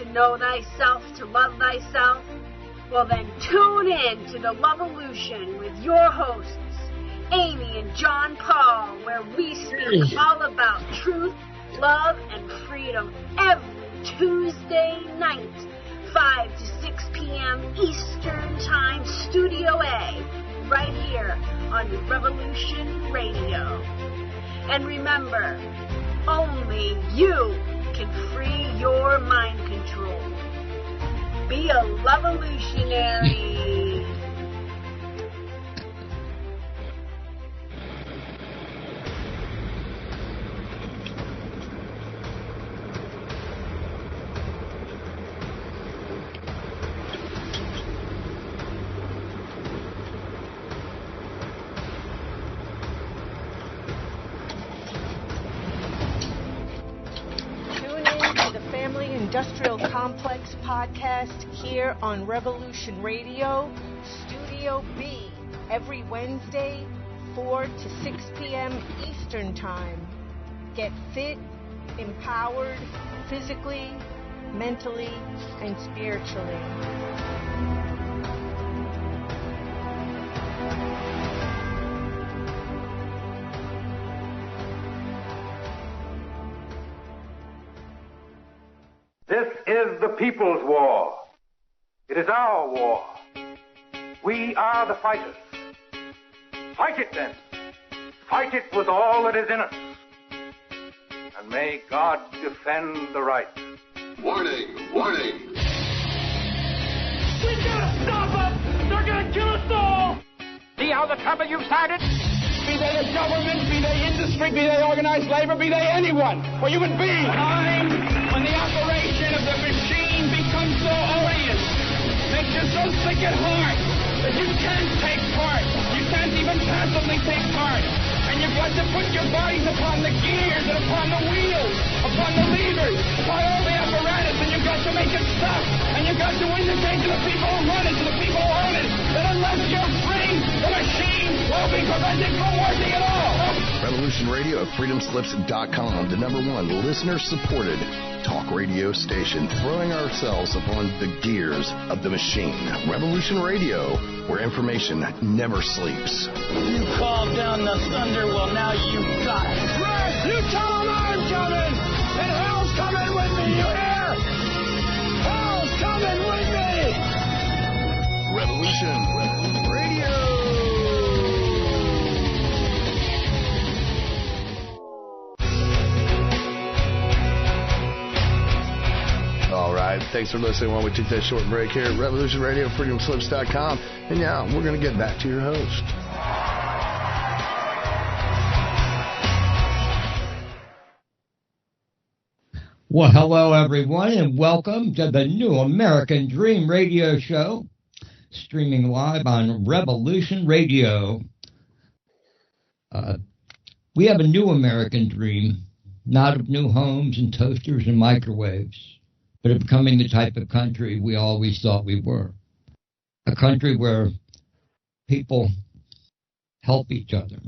to know thyself, to love thyself? Well then tune in to the Loveolution with your hosts, Amy and John Paul, where we speak all about truth, love, and freedom every Tuesday night, 5 to 6 p.m. Eastern Time, Studio A, right here on Revolution Radio. And remember, only you can free your mind control. Be a Loveolutionary. Industrial Complex podcast here on Revolution Radio, Studio B, every Wednesday, 4 to 6 p.m. Eastern Time. Get fit, empowered, physically, mentally, and spiritually. This is the people's war. It is our war. We are the fighters. Fight it then. Fight it with all that is in us. And may God defend the right. Warning, warning. We gotta stop them! They're gonna kill us all! See how the trouble you've started? Be they the government, be they industry, be they organized labor, be they anyone, or human beings. Time when the operation of the machine becomes so odious, makes you so sick at heart that you can't take part. You can't even passively take part. And you've got to put your bodies upon the gears and upon the wheels, upon the levers, upon all the apparatus, and you've got to make it stop. And you've got to indicate to the people who run it, to the people who own it, that unless you're free, the machine will be prevented from working at all. Revolution Radio at freedomslips.com, the #1 listener-supported talk radio station, throwing ourselves upon the gears of the machine. Revolution Radio, where information never sleeps. You called down the thunder, well now you got it. Right, you tell them I'm coming, and hell's coming with me, you hear? Hell's coming with me! Revolution Radio. All right, thanks for listening while we take that short break here at Revolution Radio, freedomslips.com. And now we're going to get back to your host. Well, hello, everyone, and welcome to the New American Dream Radio Show, streaming live on Revolution Radio. We have a new American dream, not of new homes and toasters and microwaves, but of becoming the type of country we always thought we were. A country where people help each other.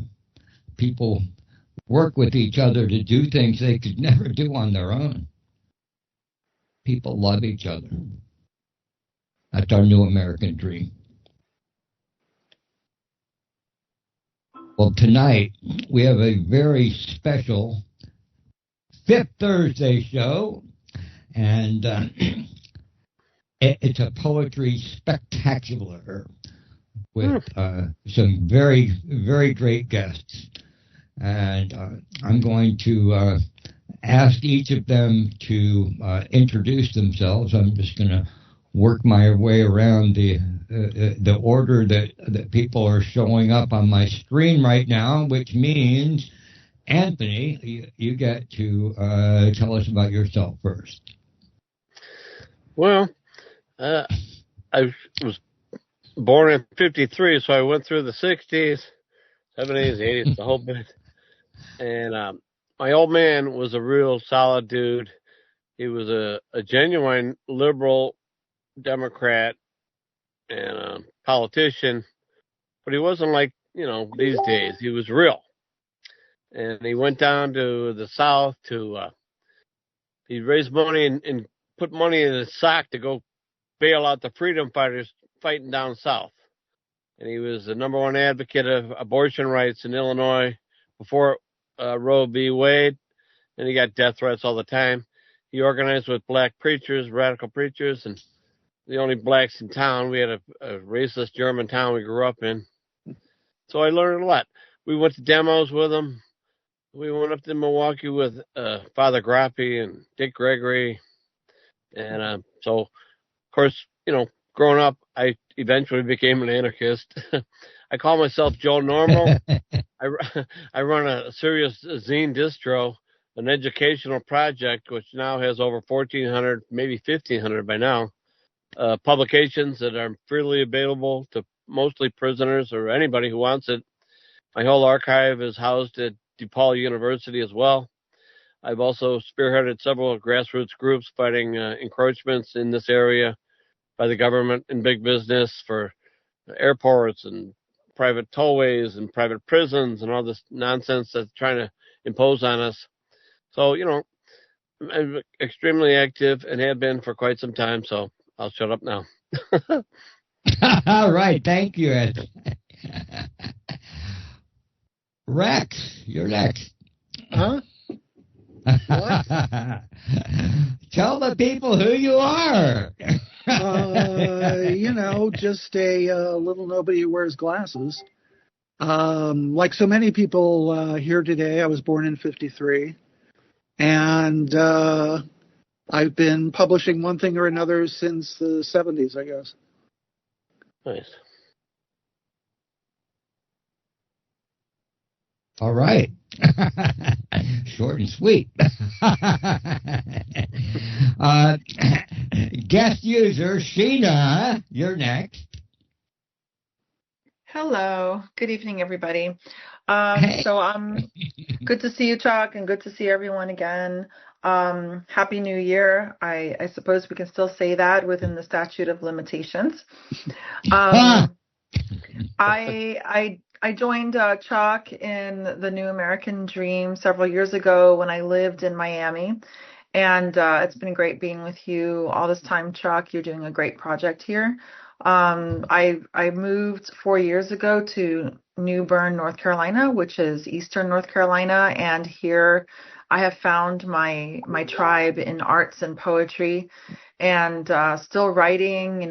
People work with each other to do things they could never do on their own. People love each other. That's our new American dream. Well, tonight we have a very special Fifth Thursday show. And it's a poetry spectacular with some very, very great guests. And I'm going to ask each of them to introduce themselves. I'm just going to work my way around the order that people are showing up on my screen right now, which means, Anthony, you get to tell us about yourself first. Well, I was born in 53, so I went through the 60s, 70s, 80s, the whole bit. And my old man was a real solid dude. He was a genuine liberal Democrat and a politician, but he wasn't like, these days. He was real. And he went down to the South to he raised money in put money in his sock to go bail out the freedom fighters fighting down south. And he was the number one advocate of abortion rights in Illinois before Roe v. Wade. And he got death threats all the time. He organized with black preachers, radical preachers, and the only blacks in town. We had a racist German town we grew up in. So I learned a lot. We went to demos with him. We went up to Milwaukee with Father Grappi and Dick Gregory. And so, of course, growing up, I eventually became an anarchist. I call myself Joe Normal. I run a serious zine distro, an educational project, which now has over 1,400, maybe 1,500 by now, publications that are freely available to mostly prisoners or anybody who wants it. My whole archive is housed at DePaul University as well. I've also spearheaded several grassroots groups fighting encroachments in this area by the government and big business for airports and private tollways and private prisons and all this nonsense that's trying to impose on us. So, I'm extremely active and have been for quite some time, so I'll shut up now. All right. Thank you, Ed. Rex, you're next. Huh? What? Tell the people who you are. Just a little nobody who wears glasses. Like so many people here today, I was born in 1953. And I've been publishing one thing or another since the 70s, I guess. Nice. All right. Short and sweet. Guest user, Sheena, you're next. Hello. Good evening, everybody. Hey. So good to see you, Chuck, and good to see everyone again. Happy New Year. I suppose we can still say that within the statute of limitations. I joined Chuck in the New American Dream several years ago when I lived in Miami. And it's been great being with you all this time, Chuck. You're doing a great project here. I moved 4 years ago to New Bern, North Carolina, which is eastern North Carolina. And here I have found my tribe in arts and poetry, and still writing,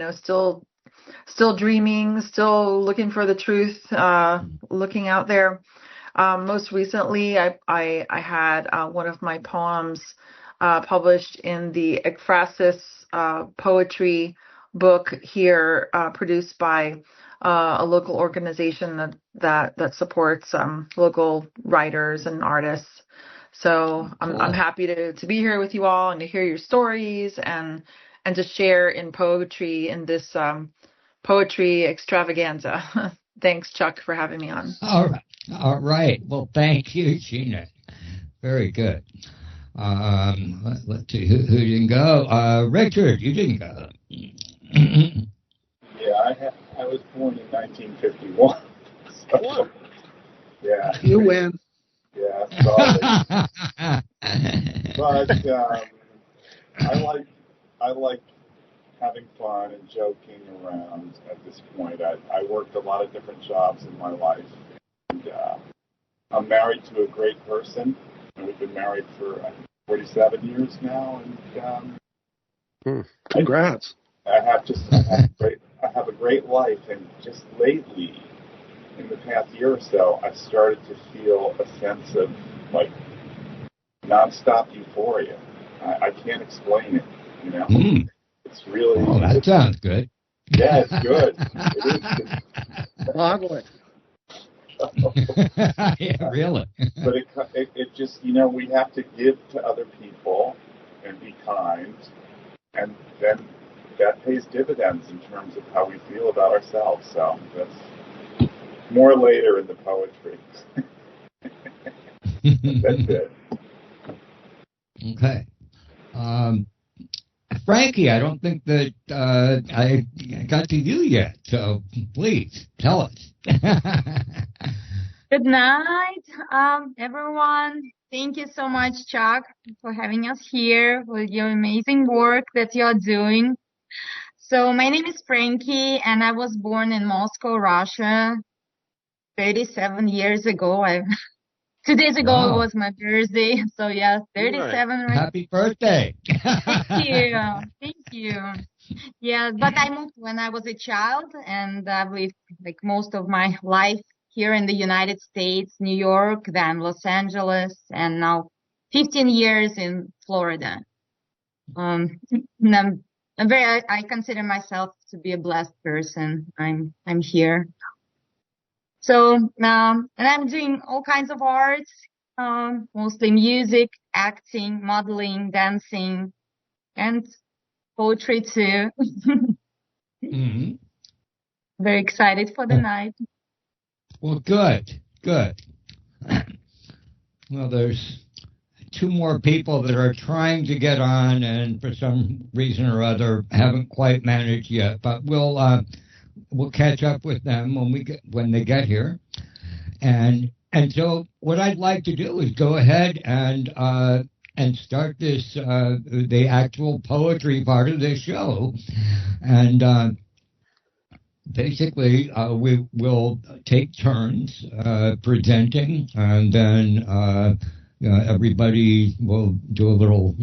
still dreaming, still looking for the truth, looking out there. Most recently, I had one of my poems published in the Ekphrasis poetry book here, produced by a local organization that supports local writers and artists. So I'm happy to be here with you all and to hear your stories and to share in poetry in this poetry extravaganza. Thanks, Chuck, for having me on. All right. Well, thank you, Sheena. Very good. Let's see who didn't go. Richard, you didn't go. Yeah, I was born in 1951. So, yeah. You win. Yeah, sorry. But I like having fun and joking around at this point. I worked a lot of different jobs in my life. And, I'm married to a great person, and we've been married for 47 years now. And congrats! I have a great life, and just lately, in the past year or so, I've started to feel a sense of nonstop euphoria. I can't explain it. It's really. Oh, that sounds good. Yeah, it's good. It is. Boggling. Yeah, really. But it just, we have to give to other people and be kind, and then that pays dividends in terms of how we feel about ourselves. So that's more later in the poetry. That's it. Okay. Frankie, I don't think that I got to you yet, so please tell us. Good night, everyone. Thank you so much, Chuck, for having us here with your amazing work that you're doing. So my name is Frankie, and I was born in Moscow, Russia, 37 years ago. 2 days ago was my birthday, so yeah, 37. Right. Happy birthday! Thank you, thank you. Yeah, but I moved when I was a child, and I've lived like most of my life here in the United States, New York, then Los Angeles, and now 15 years in Florida. And I consider myself to be a blessed person. I'm here. So, and I'm doing all kinds of arts, mostly music, acting, modeling, dancing, and poetry too. Mm-hmm. Very excited for the night. Well, good. Well, there's 2 more people that are trying to get on, and for some reason or other haven't quite managed yet. But we'll catch up with them when they get here. And so what I'd like to do is go ahead and start this the actual poetry part of this show. And basically we will take turns presenting, and then everybody will do a little,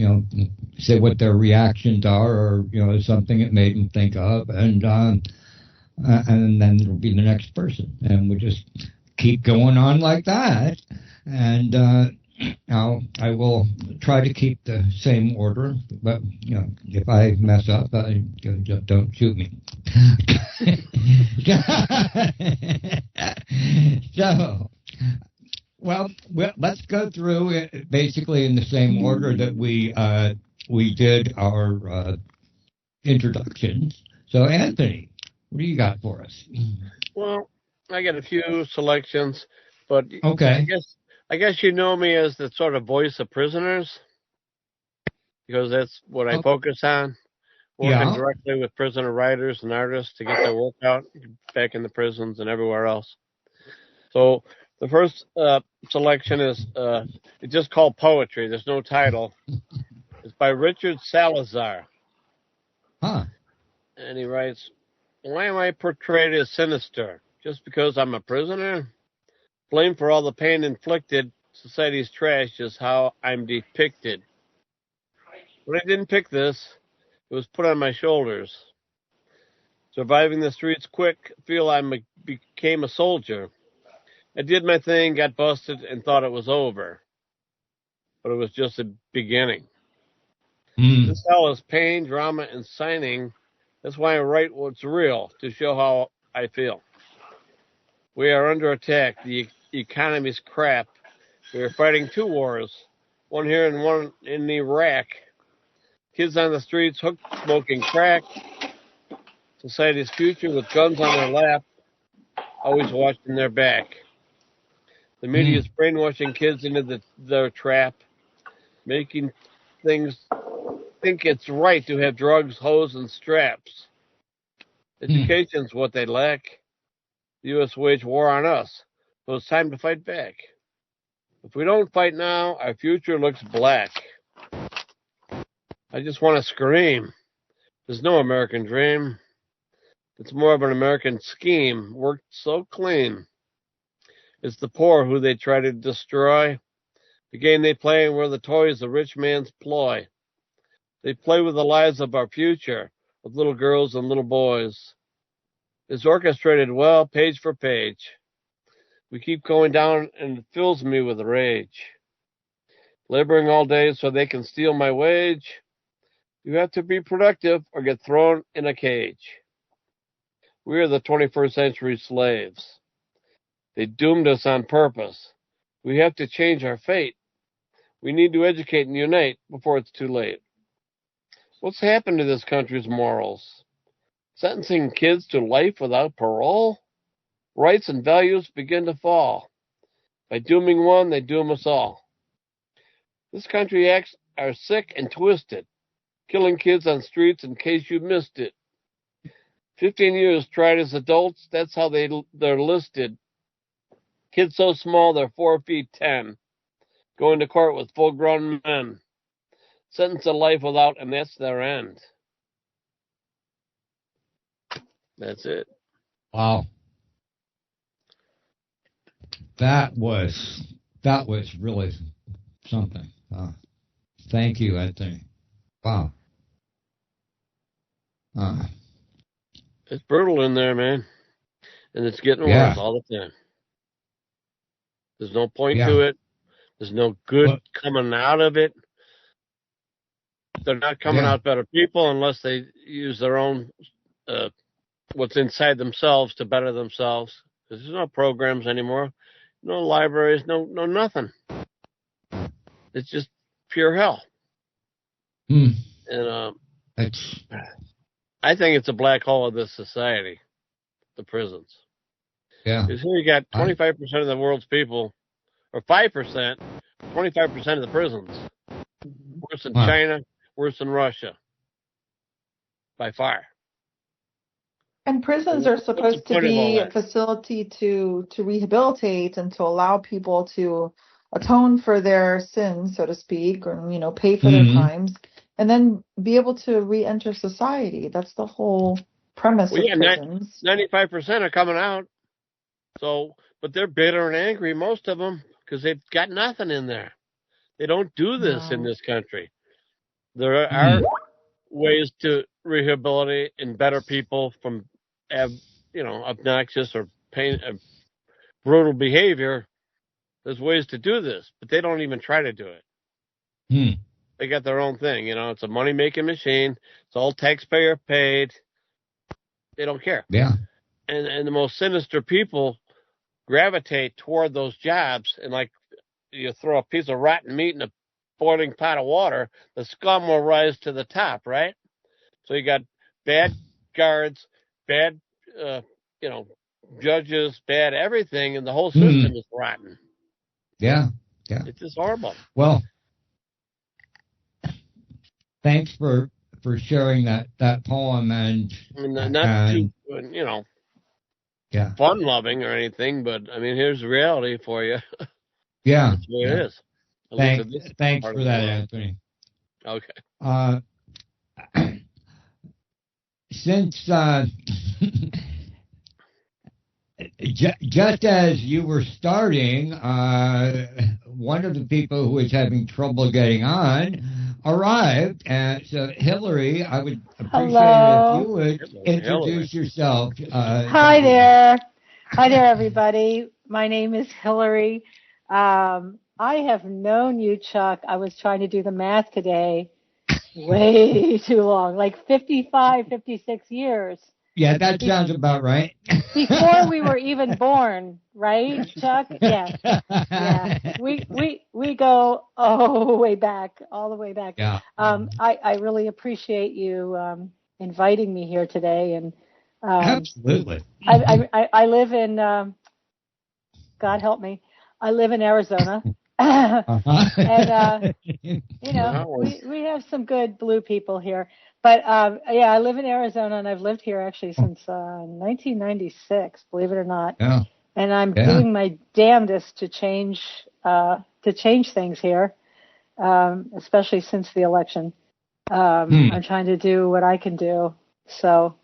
say what their reactions are, or something it made them think of, and then it'll be the next person, and we'll just keep going on like that. And now I will try to keep the same order, but if I mess up, don't shoot me. So, well, let's go through it basically in the same order that we did our introductions. So, Anthony, what do you got for us? Well, I got a few selections, but okay. I guess you know me as the sort of voice of prisoners, because that's what I focus on, working directly with prisoner writers and artists to get their work out back in the prisons and everywhere else. So the first selection is it's just called poetry. There's no title. It's by Richard Salazar. Huh. And he writes, "Why am I portrayed as sinister? Just because I'm a prisoner? Blamed for all the pain inflicted, society's trash is how I'm depicted. But I didn't pick this. It was put on my shoulders. Surviving the streets quick, feel I became a soldier. I did my thing, got busted, and thought it was over. But it was just a beginning. This hell is pain, drama, and signing. That's why I write what's real, to show how I feel. We are under attack. The economy's crap. We are fighting 2 wars, one here and one in Iraq. Kids on the streets, hooked, smoking crack. Society's future with guns on their lap, always watching their back. The media is brainwashing kids into their trap, making things think it's right to have drugs, hoes, and straps. Education's what they lack. The U.S. waged war on us, so it's time to fight back. If we don't fight now, our future looks black. I just want to scream. There's no American dream. It's more of an American scheme, worked so clean. It's the poor who they try to destroy. The game they play and where the toys the rich man's ploy. They play with the lives of our future, with little girls and little boys. It's orchestrated well, page for page. We keep going down and it fills me with rage. Laboring all day so they can steal my wage. You have to be productive or get thrown in a cage. We are the 21st century slaves. They doomed us on purpose. We have to change our fate. We need to educate and unite before it's too late. What's happened to this country's morals? Sentencing kids to life without parole? Rights and values begin to fall. By dooming one, they doom us all. This country acts are sick and twisted, killing kids on streets in case you missed it. 15 years tried as adults, that's how they're listed. Kids so small they're 4 feet 10. going to court with full-grown men, sentenced to life without, and that's their end. That's it. Wow. That was really something. Thank you, Anthony. Wow. It's brutal in there, man. And it's getting worse all the time. There's no point to it. There's no good coming out of it. They're not coming out better people unless they use their own, what's inside themselves to better themselves. There's no programs anymore. No libraries, no nothing. It's just pure hell. And I think it's a black hole of this society, the prisons. Yeah. Because here you got 25% of the world's people, or 5%, 25% of the prisons. Worse than China, worse than Russia. By far. And prisons are supposed to be a facility to rehabilitate and to allow people to atone for their sins, so to speak, or, pay for their crimes, and then be able to re-enter society. That's the whole premise of prisons. 95% are coming out. So, but they're bitter and angry, most of them, because they've got nothing in there. They don't do this in this country. There are ways to rehabilitate and better people from, obnoxious or brutal behavior. There's ways to do this, but they don't even try to do it. They got their own thing. It's a money-making machine. It's all taxpayer paid. They don't care. Yeah. And the most sinister people gravitate toward those jobs. And like you throw a piece of rotten meat in a boiling pot of water, the scum will rise to the top, right? So you got bad guards, bad, judges, bad everything, and the whole system is rotten. Yeah. It's just horrible. Well, thanks for sharing that poem and not too fun loving or anything, but here's the reality for you. Yeah, that's the way it is. Thanks for that, Anthony. Okay. Since just as you were starting, one of the people who was having trouble getting on arrived, and so Hillary, I would appreciate it if you would introduce yourself. Hi there, everybody. My name is Hillary. I have known you, Chuck. I was trying to do the math today. Way too long, like 55, 56 years. Yeah, that sounds about right. Before we were even born, right, Chuck? Yes. Yeah. We go way back, all the way back. Yeah. I really appreciate you inviting me here today, and absolutely. I live in God help me. I live in Arizona. And we have some good blue people here, but I live in Arizona, and I've lived here actually since 1996, believe it or not. Yeah. And I'm doing my damnedest to change things here, especially since the election. I'm trying to do what I can do. So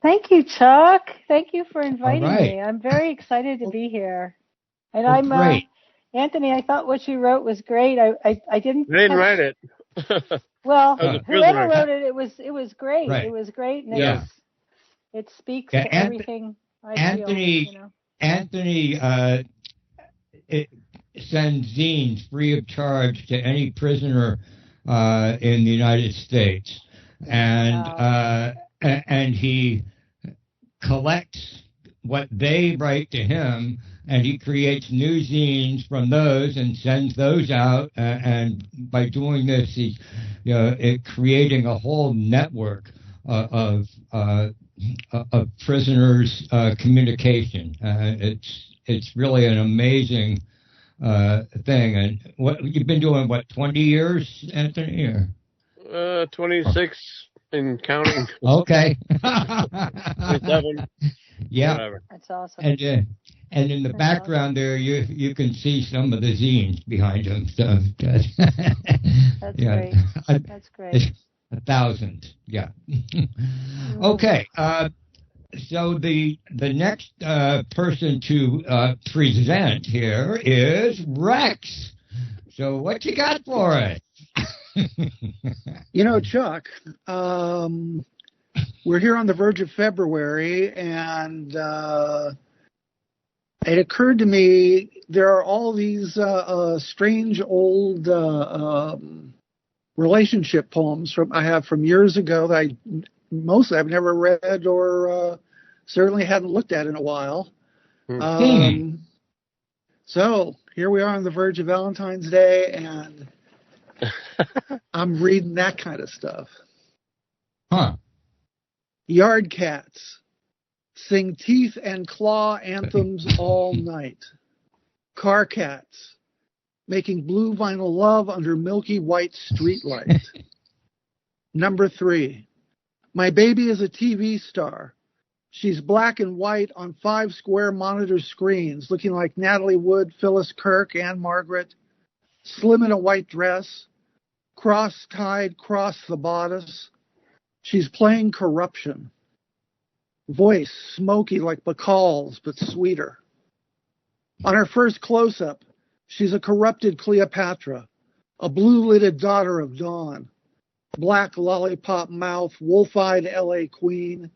thank you, Chuck. Thank you for inviting me. I'm very excited to be here. And I'm great. Anthony, I thought what you wrote was great. I didn't. You didn't write it. Well, whoever wrote it, it was great. Right. It was great, and it speaks Yeah, to everything I feel. Anthony sends zines free of charge to any prisoner in the United States, and he collects what they write to him, and he creates new zines from those and sends those out. And by doing this, he's creating a whole network of prisoners' communication. It's really an amazing thing. And what you've been doing? 20 years, Anthony? Or? 26 and counting. Okay. 27. Yeah. Whatever. That's awesome. And in the background there, you can see some of the zines behind him. So That's yeah, great. That's great. 1,000. Yeah. Okay. So the next person to present here is Rex. So what you got for us? You know, Chuck, we're here on the verge of February, and it occurred to me there are all these strange old relationship poems I have from years ago that I've never read or certainly hadn't looked at in a while. So here we are on the verge of Valentine's Day, and I'm reading that kind of stuff. Huh. Yard cats sing teeth and claw anthems all night. Car cats making blue vinyl love under milky white streetlight. Number 3, my baby is a TV star. She's black and white on 5 square monitor screens, looking like Natalie Wood, Phyllis Kirk, and Margaret. Slim in a white dress, cross-tied cross the bodice. She's playing corruption. Voice smoky like Bacall's, but sweeter. On her first close-up, she's a corrupted Cleopatra, a blue-lidded daughter of dawn. Black lollipop mouth, wolf-eyed L.A. queen,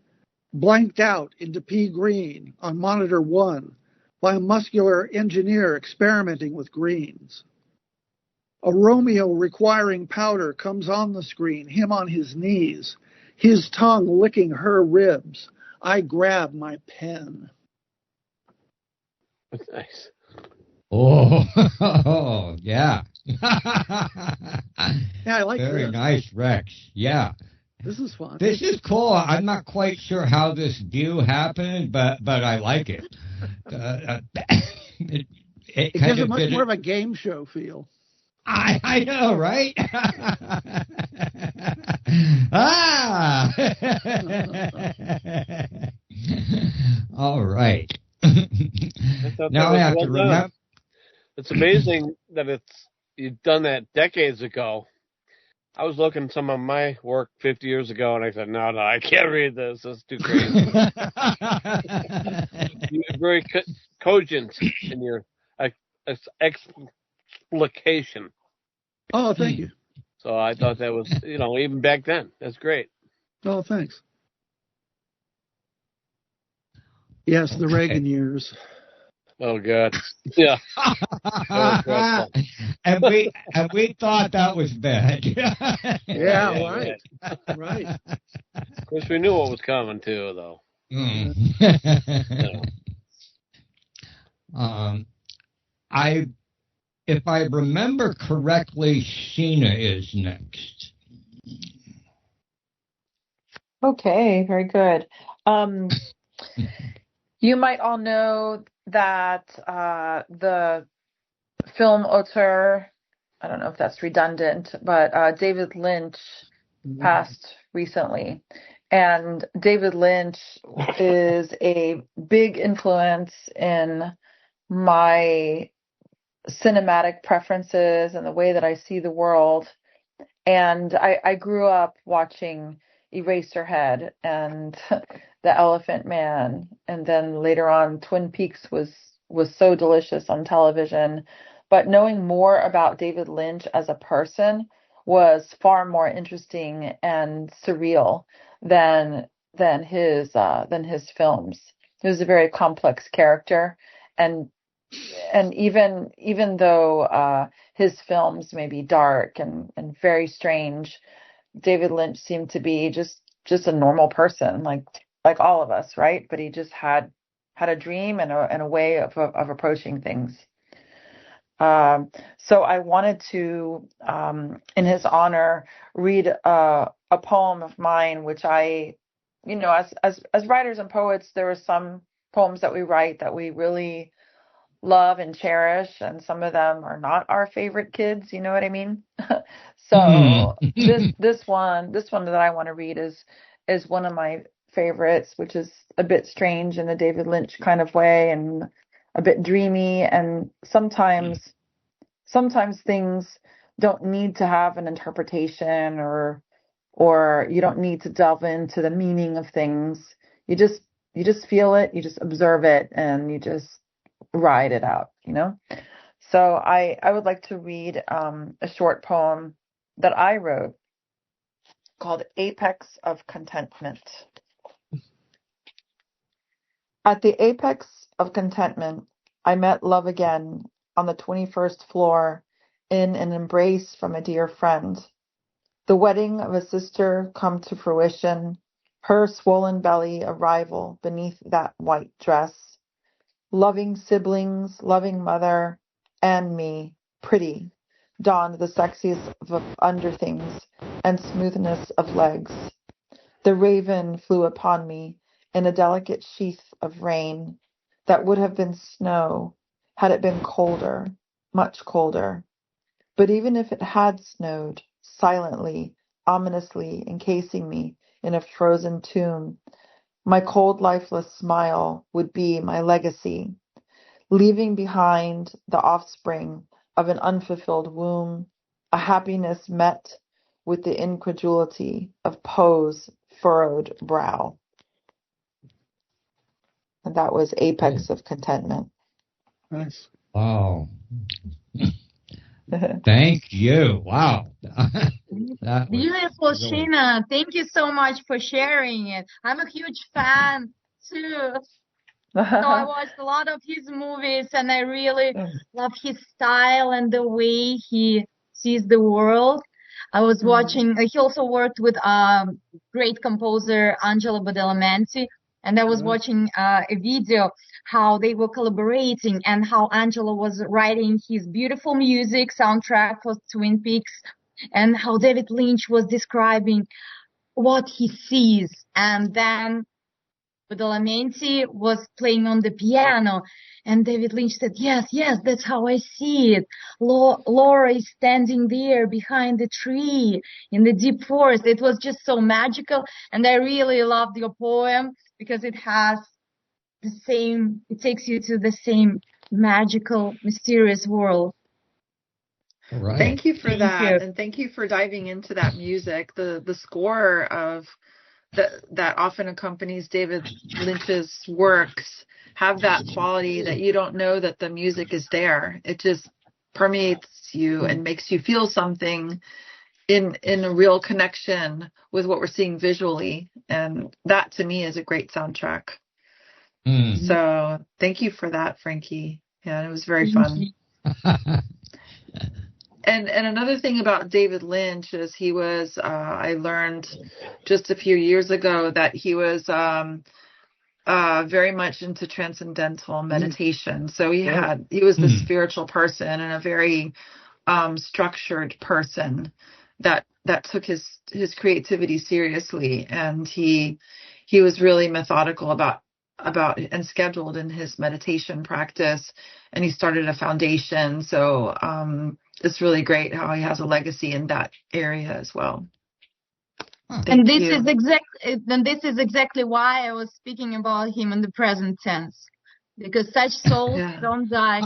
blanked out into pea green on monitor 1 by a muscular engineer experimenting with greens. A Romeo requiring powder comes on the screen, him on his knees, his tongue licking her ribs. I grab my pen. That's nice. Oh, yeah. Yeah, I like Very this. nice, Rex. Yeah. This is fun. This is cool. I'm not quite sure how this view happened, but I like it. It gives it much more of a game show feel. I know, right? Ah! All right. Now I have to remember. It's amazing that you've done that decades ago. I was looking at some of my work 50 years ago, and I said, no, I can't read this. This is too crazy. You're very cogent in your explication. Oh, thank you. So I thought that was, even back then, that's great. Oh, thanks. Yes, the Reagan years. Oh, God. Yeah. and we thought that was bad. Yeah, right. Right. Of course, we knew what was coming, too, though. If I remember correctly, Sheena is next. Okay, very good. You might all know that the film auteur, I don't know if that's redundant, but David Lynch passed recently. And David Lynch is a big influence in my cinematic preferences and the way that I see the world. And I grew up watching Eraserhead and The Elephant Man, and then later on Twin Peaks was so delicious on television. But knowing more about David Lynch as a person was far more interesting and surreal than his films. He was a very complex character, and even though his films may be dark and very strange, David Lynch seemed to be just a normal person, like all of us, right? But he just had a dream and a way of approaching things. So I wanted to, in his honor, read a poem of mine, which I, as writers and poets, there are some poems that we write that we really love and cherish, and some of them are not our favorite kids. You know what I mean? So this one that I want to read is one of my favorites, which is a bit strange in the David Lynch kind of way, and a bit dreamy, and sometimes things don't need to have an interpretation, or you don't need to delve into the meaning of things. You just feel it, you just observe it, and you just ride it out, you know? So I would like to read a short poem that I wrote called Apex of Contentment. At the apex of contentment, I met love again on the 21st floor in an embrace from a dear friend. The wedding of a sister come to fruition, her swollen belly a rival beneath that white dress. Loving siblings, loving mother, and me, pretty, donned the sexiest of underthings and smoothness of legs. The raven flew upon me in a delicate sheath of rain that would have been snow had it been colder, much colder. But even if it had snowed, silently, ominously encasing me in a frozen tomb, my cold, lifeless smile would be my legacy, leaving behind the offspring of an unfulfilled womb, a happiness met with the incredulity of Poe's furrowed brow. And that was Apex of Contentment. Nice. Wow. Thank you. Wow. That was Beautiful, really... Sheena. Thank you so much for sharing it. I'm a huge fan too. So I watched a lot of his movies, and I really love his style and the way he sees the world. I was watching, he also worked with great composer Angelo Badalamenti, and I was watching a video how they were collaborating and how Angelo was writing his beautiful music soundtrack for Twin Peaks, and how David Lynch was describing what he sees. And then Badalamenti was playing on the piano, and David Lynch said, yes, that's how I see it. Laura is standing there behind the tree in the deep forest. It was just so magical, and I really loved your poem because it has it takes you to the same magical, mysterious world. Right. Thank you for that, and thank you for diving into that music. The score of that often accompanies David Lynch's works have that quality that you don't know that the music is there. It just permeates you and makes you feel something in a real connection with what we're seeing visually. And that to me is a great soundtrack. So thank you for that, Frankie. Yeah, it was very fun. And another thing about David Lynch is he was, I learned just a few years ago that he was very much into transcendental meditation. So he was the spiritual person and a very structured person that took his creativity seriously. And he was really methodical about and scheduled in his meditation practice. And he started a foundation. So it's really great how he has a legacy in that area as well. And this is exactly why I was speaking about him in the present tense, because such souls don't die.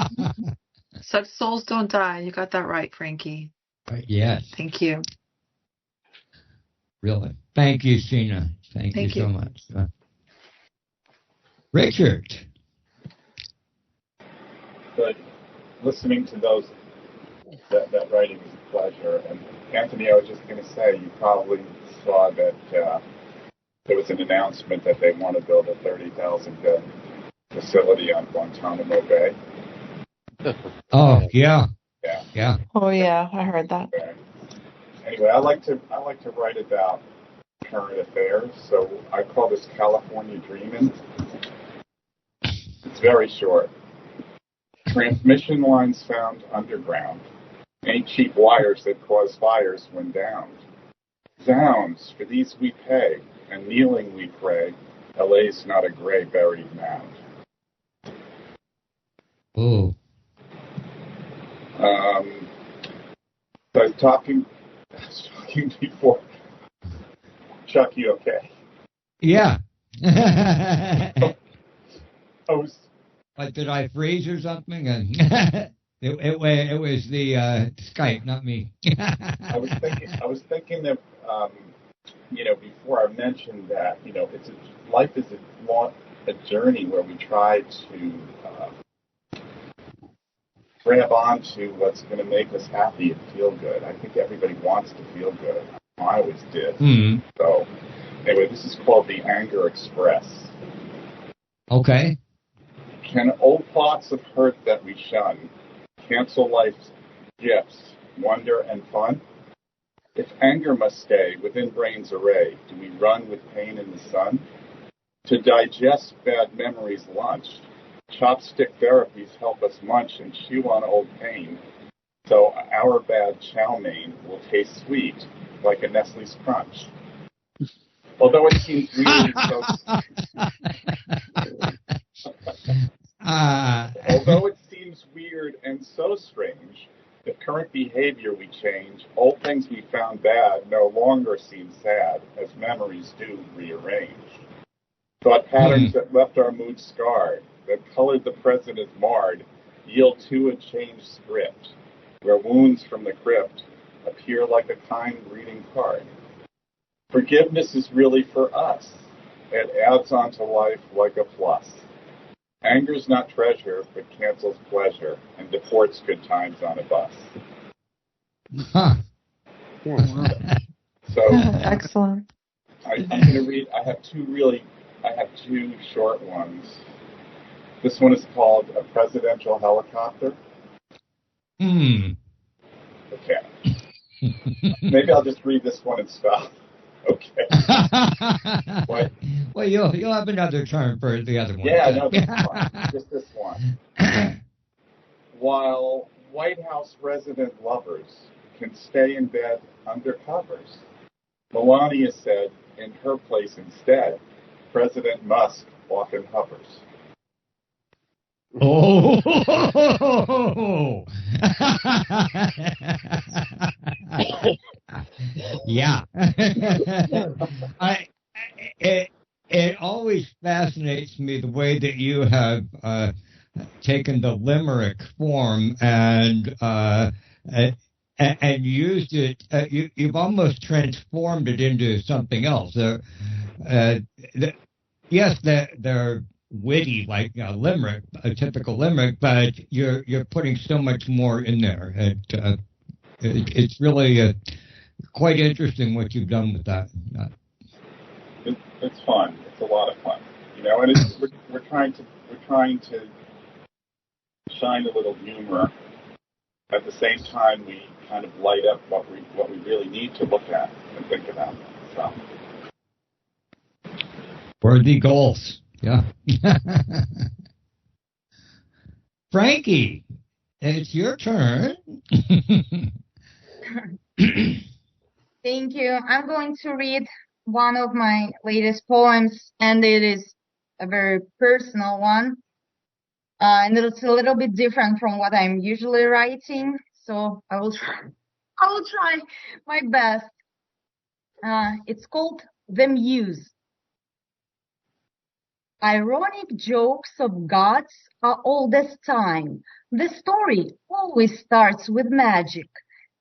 Such souls don't die. You got that right, Frankie. Yes. Thank you. Really. Thank you, Sheena. Thank you so much. Richard. But listening to those, that writing is a pleasure. And Anthony, I was just going to say, you probably saw that there was an announcement that they want to build a 30,000-bed facility on Guantanamo Bay. Oh, yeah. Yeah. Oh, yeah, I heard that. Okay. Anyway, I like to write about current affairs, so I call this California Dreamin'. It's very short. Transmission lines found underground. Ain't cheap wires that cause fires when downed. Zounds, for these we pay, and kneeling we pray, LA's not a gray buried mound. Oh. So I was talking before. Chuck, you okay? Yeah. I was What, did I freeze or something? And it was the Skype, not me. I was thinking that, before I mentioned that, life is a journey where we try to grab onto what's going to make us happy and feel good. I think everybody wants to feel good. I always did. Mm-hmm. So, anyway, this is called the Anger Express. Okay. Can old thoughts of hurt that we shun cancel life's gifts, wonder, and fun? If anger must stay within brain's array, do we run with pain in the sun? To digest bad memories lunch, chopstick therapies help us munch and chew on old pain, so our bad chow mein will taste sweet like a Nestle's Crunch. Although it seems weird Although it seems weird and so strange, if current behavior we change, old things we found bad no longer seem sad, as memories do rearrange. Thought patterns that left our mood scarred, that colored the present as marred, yield to a changed script, where wounds from the crypt appear like a kind greeting card. Forgiveness is really for us. It adds on to life like a plus. Anger's not treasure, but cancels pleasure, and deports good times on a bus. Huh. So excellent. I'm going to read. I have two short ones. This one is called A Presidential Helicopter. Okay. Maybe I'll just read this one and stop. Okay. What? Well, you'll have another turn for the other one. Yeah, no, this one. Just this one. While White House resident lovers can stay in bed under covers, Melania said, in her place instead, President Musk often hovers. Oh! Yeah. It always fascinates me the way that you have taken the limerick form and used it. You've almost transformed it into something else. Yes, they're witty like a limerick, a typical limerick, but you're putting so much more in there. It's really quite interesting what you've done with that. It's fun. It's a lot of fun, and we're trying to shine a little humor. At the same time, we kind of light up what we really need to look at and think about. So. Worthy goals. Yeah. Frankie, it's your turn. Thank you. I'm going to read one of my latest poems, and it is a very personal one. And it's a little bit different from what I'm usually writing, so I will try my best. It's called The Muse. Ironic jokes of gods are old as time. The story always starts with magic,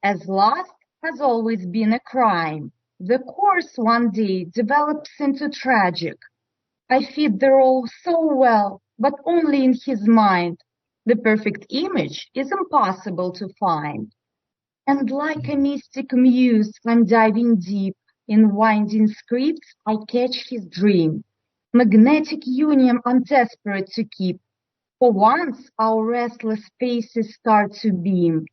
as lust has always been a crime. The course one day develops into tragic. I feed the role so well, but only in his mind. The perfect image is impossible to find. And like a mystic muse, I'm diving deep. In winding scripts, I catch his dream. Magnetic union I'm desperate to keep. For once our restless faces start to beam.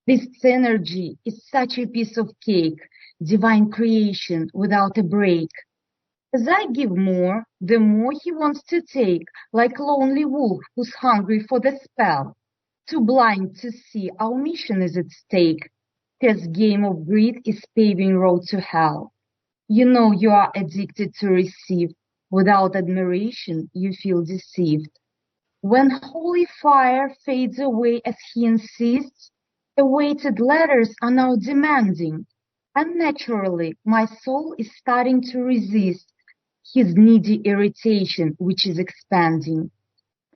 This synergy is such a piece of cake, divine creation without a break. As I give more, the more he wants to take, like lonely wolf who's hungry for the spell. Too blind to see our mission is at stake. His game of greed is paving road to hell. You know you are addicted to receive. Without admiration, you feel deceived. When holy fire fades away as he insists, awaited letters are now demanding. Unnaturally, my soul is starting to resist his needy irritation, which is expanding.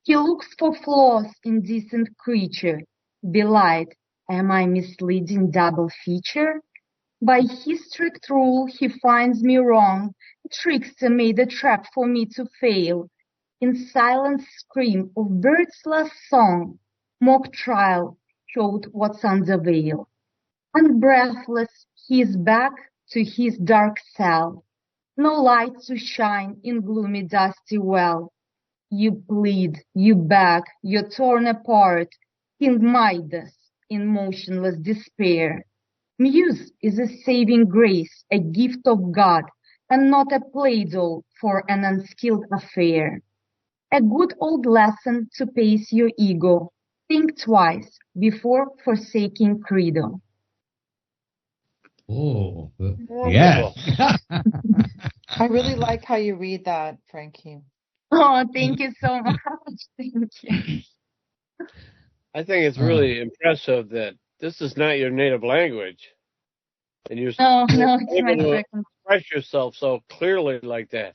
He looks for flaws in decent creature. Belied, am I misleading double feature? By his strict rule he finds me wrong. A trickster made a trap for me to fail. In silent scream of bird's last song, mock trial showed what's under veil. And breathless he is back to his dark cell. No light to shine in gloomy dusty well. You plead, you beg, you're torn apart, King Midas in motionless despair. Muse is a saving grace, a gift of God, and not a play-doh for an unskilled affair. A good old lesson to pace your ego. Think twice before forsaking Credo. Oh, yes. I really like how you read that, Frankie. Oh, thank you so much. Thank you. I think it's really impressive that this is not your native language, and you're No, it's my able to second. express yourself so clearly like that.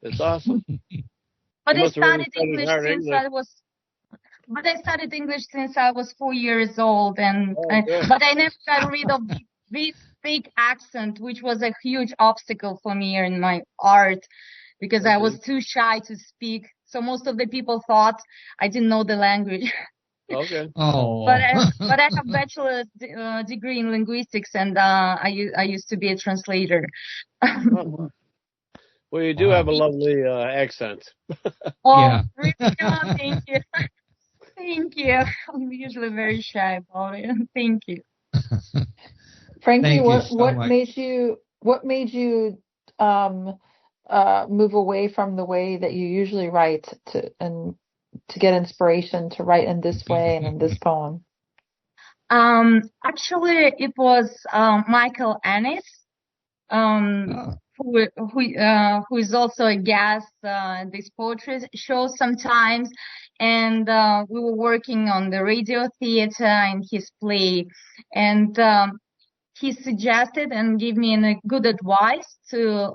It's awesome. But You I must have really studied studied English hard since English. I was. But I studied English since I was 4 years old, and good. but I never got rid of this fake accent, which was a huge obstacle for me in my art, because I was too shy to speak. So most of the people thought I didn't know the language. Okay. Oh. But I have bachelor's degree in linguistics, and I used to be a translator. Well, you do have a lovely accent. Oh, really? Oh, thank you. Thank you. I'm usually very shy about it. Thank you. Frankie, Thank you so what much. made you move away from the way that you usually write to get inspiration to write in this way and in this poem? Actually, it was Michael Ennis, who is also a guest at this poetry show sometimes, and we were working on the radio theater in his play, and he suggested and gave me a good advice to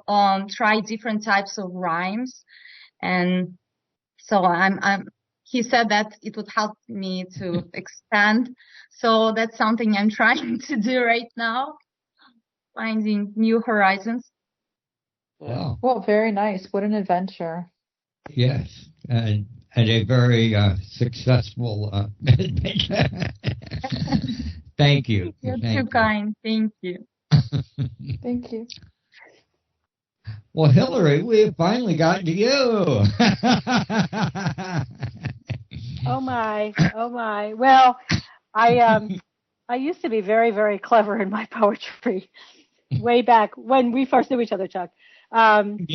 try different types of rhymes, and so he said that it would help me to expand. So that's something I'm trying to do right now, finding new horizons. Wow. Well, very nice. What an adventure. Yes, and a very successful adventure. Thank you. You're Thank too you. kind. Thank you. Thank you. Well, Hillary, we've finally gotten to you. Oh my. Well, I used to be very, very clever in my poetry way back when we first knew each other, Chuck. And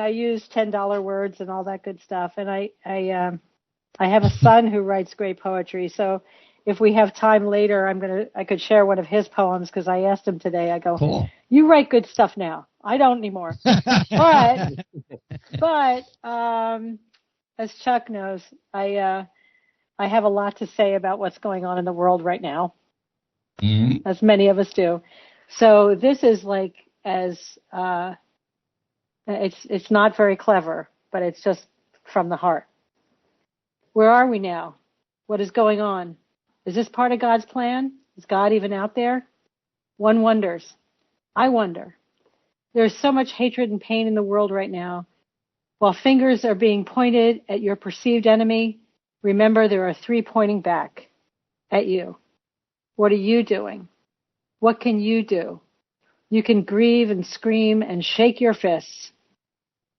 I used $10 words and all that good stuff. And I have a son who writes great poetry. So if we have time later, I could share one of his poems, because I asked him today. I go, cool. You write good stuff now. I don't anymore. But as Chuck knows, I have a lot to say about what's going on in the world right now, as many of us do. So this is like it's not very clever, but it's just from the heart. Where are we now? What is going on? Is this part of God's plan? Is God even out there? One wonders. I wonder. There's so much hatred and pain in the world right now. While fingers are being pointed at your perceived enemy, remember there are 3 pointing back at you. What are you doing? What can you do? You can grieve and scream and shake your fists.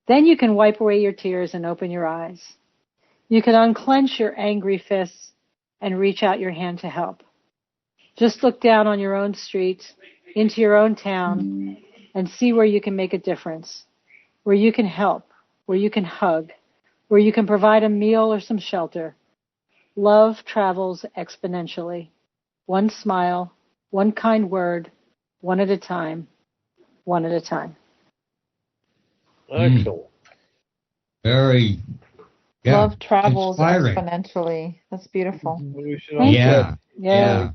Then you can wipe away your tears and open your eyes. You can unclench your angry fists and reach out your hand to help. Just look down on your own street, into your own town, and see where you can make a difference, where you can help, where you can hug, where you can provide a meal or some shelter. Love travels exponentially. One smile, one kind word, one at a time, one at a time. Excellent. Very. Yeah, Love travels inspiring. exponentially. That's beautiful. Yeah. Yeah.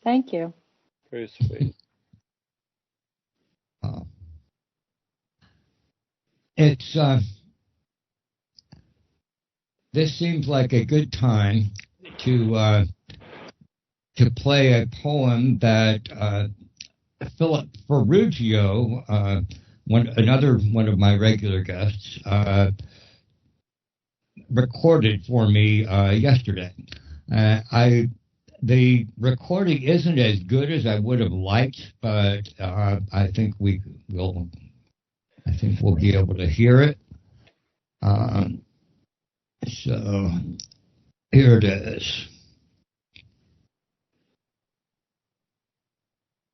Thank you. Very sweet. It's this seems like a good time to play a poem that Philip Ferruggio, another one of my regular guests, recorded for me yesterday. The recording isn't as good as I would have liked, but I think we'll be able to hear it. So here it is.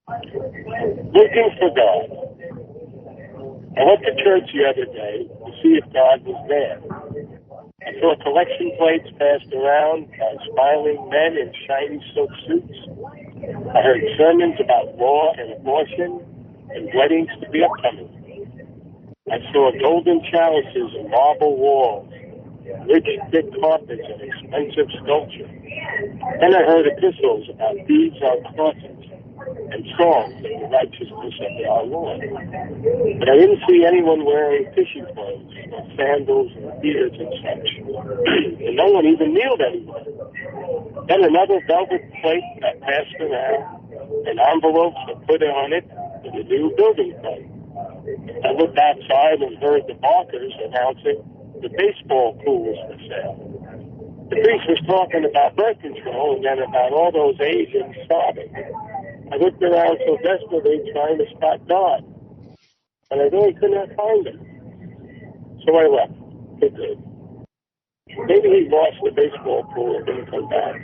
Looking for God. I went to church the other day to see if God was there. I saw collection plates passed around by smiling men in shiny silk suits. I heard sermons about law and abortion and weddings to be upcoming. I saw golden chalices and marble walls, rich thick carpets and expensive sculpture. Then I heard epistles about deeds on crosses and songs of the righteousness of our Lord. But I didn't see anyone wearing fishing clothes or sandals and beards and such. And no one even kneeled anywhere. Then another velvet plate got passed around, and envelopes were put on it with a new building code. I looked outside and heard the barkers announcing the baseball pools for sale. The priest was talking about birth control and then about all those Asians sobbing. I looked around so desperately trying to spot God, and I really could not find him. So I left. For good. Maybe he lost the baseball pool and didn't come back,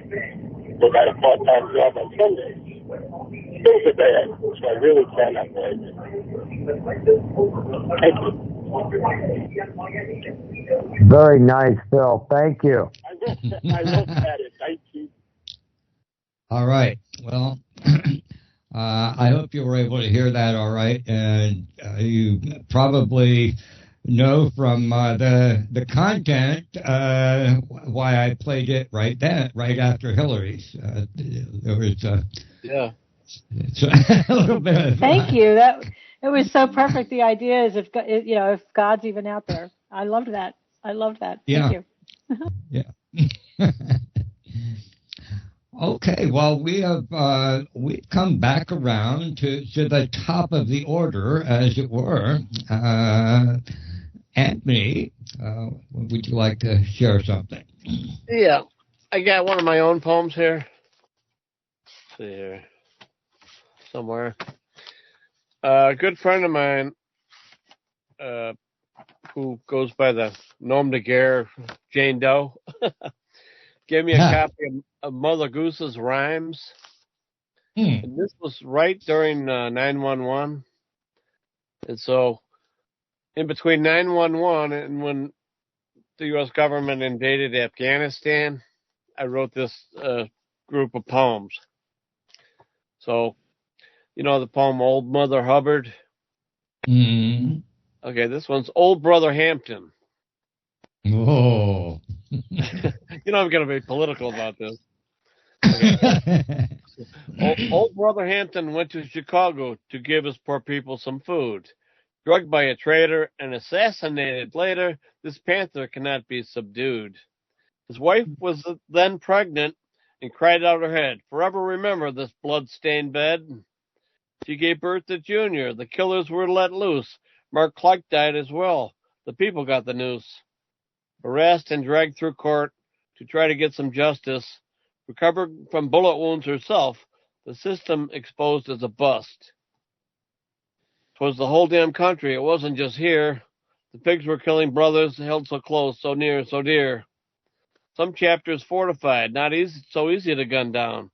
or got a part-time job on Sundays. Things are bad, so I really cannot blame him. Thank you. Very nice, Phil. Thank you. I looked at it. Thank you. All right. Well, I hope you were able to hear that all right. And you probably know from the content why I played it right after Hillary's. There was yeah. It's a little bit of, Thank you. It was so perfect. The idea is if God's even out there. I loved that. Yeah. Thank you. Yeah. Okay, well, we've come back around to the top of the order, as it were. Anthony, would you like to share something? Yeah, I got one of my own poems here. Let's see here, somewhere. A good friend of mine, who goes by the nom de guerre Jane Doe, gave me a copy of Mother Goose's Rhymes. And this was right during 9/11. And so in between 9/11 and when the U.S. government invaded Afghanistan, I wrote this group of poems. So, you know the poem Old Mother Hubbard? Mm-hmm. Okay, this one's Old Brother Hampton. Oh. You know I'm going to be political about this. Okay. Old Brother Hampton went to Chicago to give his poor people some food. Drugged by a traitor and assassinated later, this panther cannot be subdued. His wife was then pregnant and cried out her head, "Forever remember this blood-stained bed." She gave birth to Junior. The killers were let loose. Mark Clark died as well. The people got the news. Harassed and dragged through court to try to get some justice, recovered from bullet wounds herself, the system exposed as a bust. 'Twas the whole damn country. It wasn't just here. The pigs were killing brothers held so close, so near, so dear. Some chapters fortified, not so easy to gun down.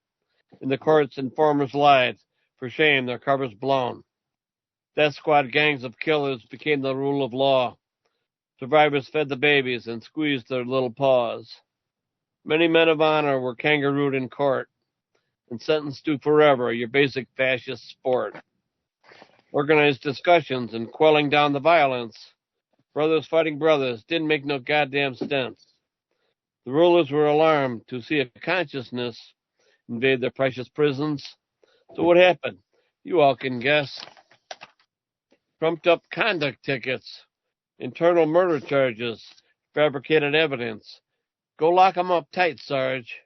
In the courts, informers lied. For shame, their covers blown. Death squad gangs of killers became the rule of law. Survivors fed the babies and squeezed their little paws. Many men of honor were kangarooed in court and sentenced to forever, your basic fascist sport. Organized discussions and quelling down the violence. Brothers fighting brothers didn't make no goddamn sense. The rulers were alarmed to see a consciousness invade their precious prisons. So what happened? You all can guess. Trumped up conduct tickets, internal murder charges, fabricated evidence, Go lock 'em up tight, Sarge.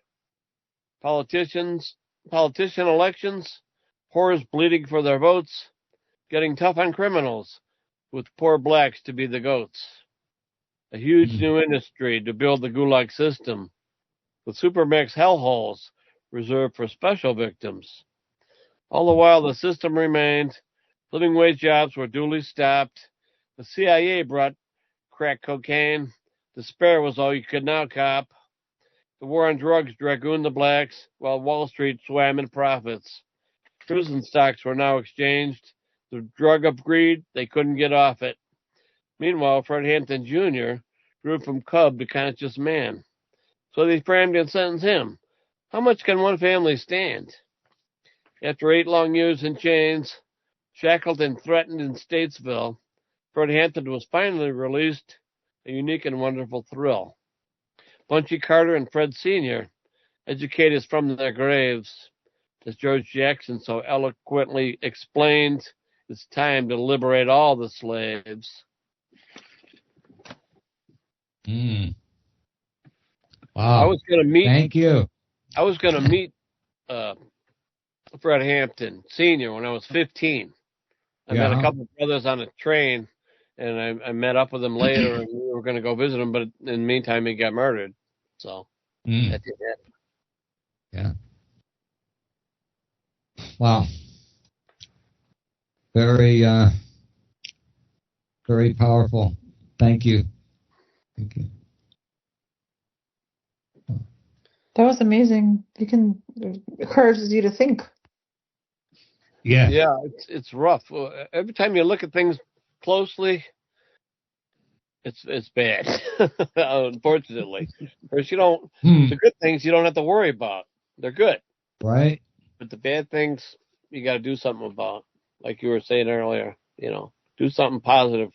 Politician elections, whores bleeding for their votes, getting tough on criminals, with poor blacks to be the goats. A huge new industry to build the gulag system, with supermax hellholes reserved for special victims. All the while the system remained, living wage jobs were duly stopped, the CIA brought crack cocaine, despair was all you could now cop, the war on drugs dragooned the blacks, while Wall Street swam in profits. Prison stocks were now exchanged, the drug of greed, they couldn't get off it. Meanwhile, Fred Hampton Jr. grew from cub to conscious man. So they framed and sentenced him. How much can one family stand? After 8 long years in chains, shackled and threatened in Statesville, Fred Hampton was finally released, a unique and wonderful thrill. Bunchy Carter and Fred Sr. educate us from their graves. As George Jackson so eloquently explained, it's time to liberate all the slaves. Wow. I was going to meet. Thank you. I was going to meet Fred Hampton Sr. when I was 15. I met a couple of brothers on a train, and I met up with him later, and we were going to go visit him, but in the meantime, he got murdered. So that did that. Yeah. Wow. Very, very powerful. Thank you. Thank you. That was amazing. It encourages you to think. Yeah. Yeah, it's rough. Every time you look at things closely, it's bad. Unfortunately, because you don't. The good things you don't have to worry about. They're good. Right. But the bad things you got to do something about. Like you were saying earlier, do something positive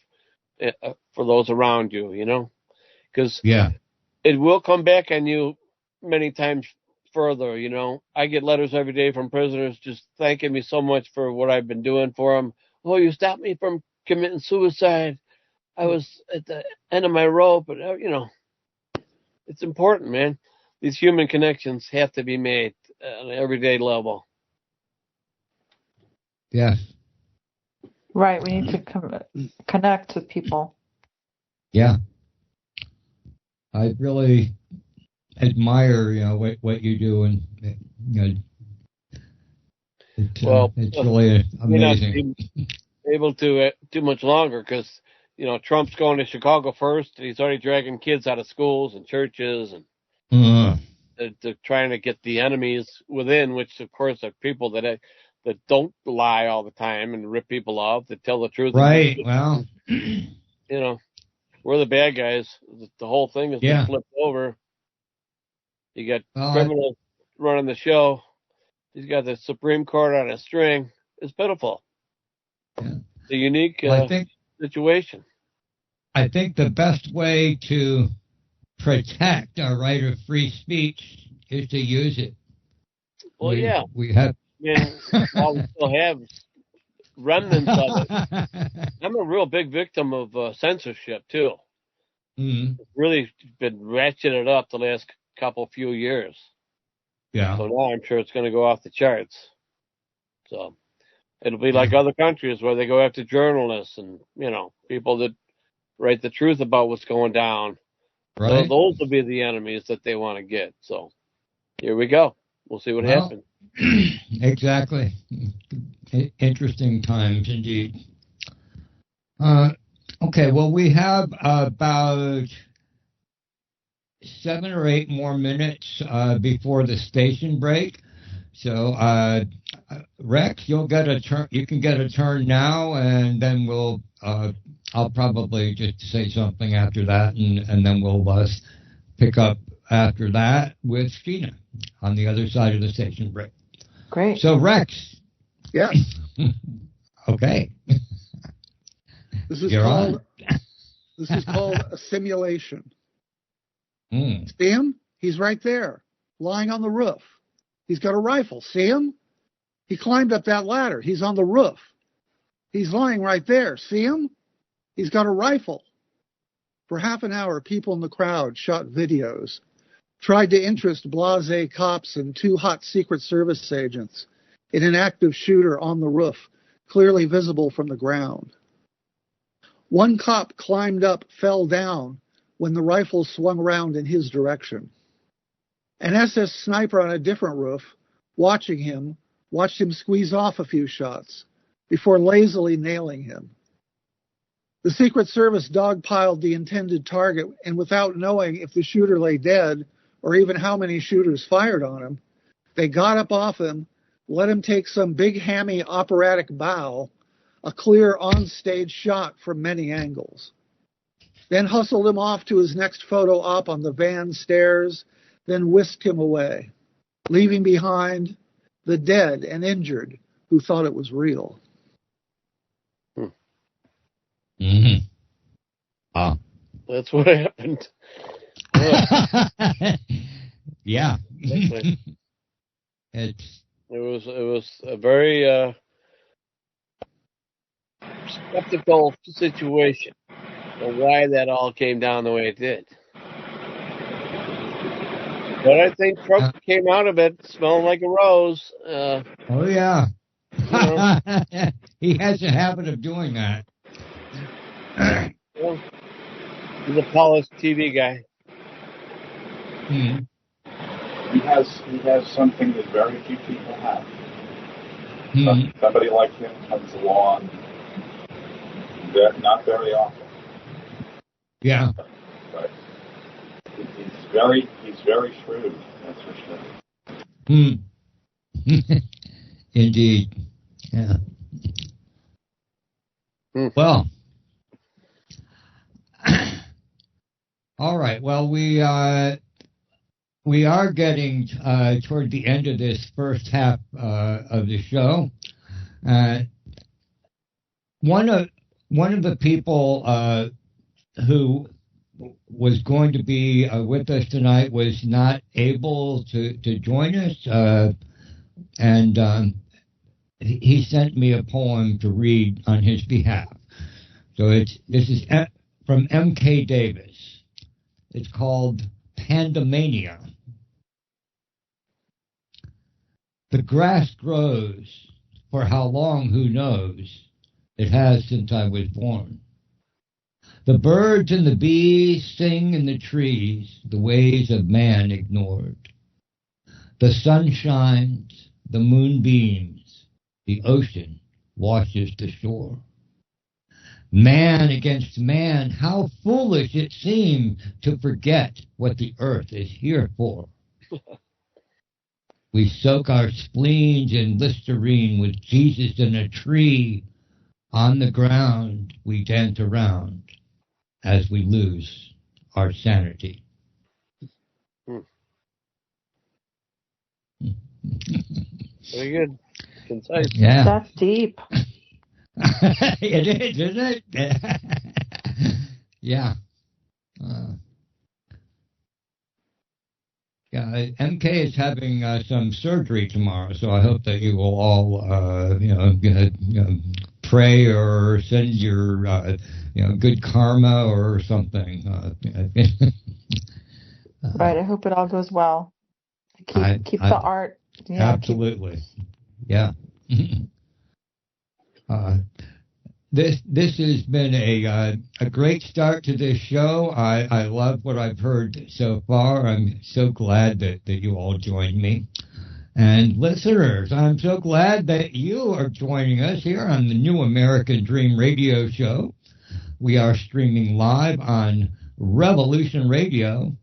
for those around you. Because it will come back on you many times further. I get letters every day from prisoners just thanking me so much for what I've been doing for them. Oh, you stopped me from committing suicide. I was at the end of my rope, but it's important, man. These human connections have to be made on an everyday level. Yes. Right. We need to connect with people. Yeah. I really admire, what you do, and it's really amazing. Not able to too much longer because Trump's going to Chicago first, and he's already dragging kids out of schools and churches, and they're trying to get the enemies within, which of course are people that don't lie all the time and rip people off, that tell the truth. Right. Well, we're the bad guys. The whole thing has been flipped over. You got criminals running the show. He's got the Supreme Court on a string. It's pitiful. Yeah. It's a unique situation. I think the best way to protect our right of free speech is to use it. Well, we have. While we still have remnants of it. I'm a real big victim of censorship too. It's really been ratcheted up the last few years. Yeah. So now I'm sure it's going to go off the charts. So it'll be like other countries where they go after journalists and people that write the truth about what's going down. Right. So those will be the enemies that they want to get. So here we go. We'll see what happens. Exactly. Interesting times indeed. Okay, well, we have about 7 or 8 more minutes before the station break. So, Rex, you'll get a turn. You can get a turn now, and then I'll probably just say something after that, and then we'll pick up after that with Sheena on the other side of the station break. Great. So, Rex. Yes. Okay. This is called a simulation. See him? He's right there, lying on the roof. He's got a rifle. See him? He climbed up that ladder. He's on the roof. He's lying right there. See him? He's got a rifle. For half an hour, people in the crowd shot videos tried to interest blasé cops and 2 hot Secret Service agents in an active shooter on the roof, clearly visible from the ground. One cop climbed up, fell down when the rifle swung around in his direction. An SS sniper on a different roof, watched him squeeze off a few shots before lazily nailing him. The Secret Service dogpiled the intended target, and without knowing if the shooter lay dead or even how many shooters fired on him, they got up off him, let him take some big hammy operatic bow, a clear on-stage shot from many angles. Then hustled him off to his next photo op on the van stairs, then whisked him away, leaving behind the dead and injured who thought it was real. Mm-hmm. Oh. That's what happened. Yeah. It was a very skeptical situation and why that all came down the way it did. But I think Trump came out of it smelling like a rose. Oh, yeah. He has a habit of doing that. Well, he's a polished TV guy. Hmm. He has something that very few people have. Somebody like him comes along not very often. Yeah. But he's very shrewd, that's for sure. Indeed. Yeah. Well. All right. Well, we are getting toward the end of this first half of the show. One of the people who was going to be with us tonight was not able to join us, and he sent me a poem to read on his behalf. So this is from M.K. Davis. It's called Pandemania. The grass grows, for how long, who knows? It has since I was born. The birds and the bees sing in the trees, the ways of man ignored. The sun shines, the moon beams, the ocean washes the shore. Man against man, how foolish it seems to forget what the earth is here for. We soak our spleens in Listerine with Jesus in a tree. On the ground we dance around as we lose our sanity. Very good. Concise. Yeah. That's deep. It is, isn't it? Yeah. MK is having some surgery tomorrow, so I hope that you will all, pray or send your, good karma or something. Right. I hope it all goes well. Keep the art. Yeah, absolutely. Yeah. This has been a great start to this show. I love what I've heard so far. I'm so glad that you all joined me. And listeners, I'm so glad that you are joining us here on the New American Dream radio show. We are streaming live on Revolution Radio.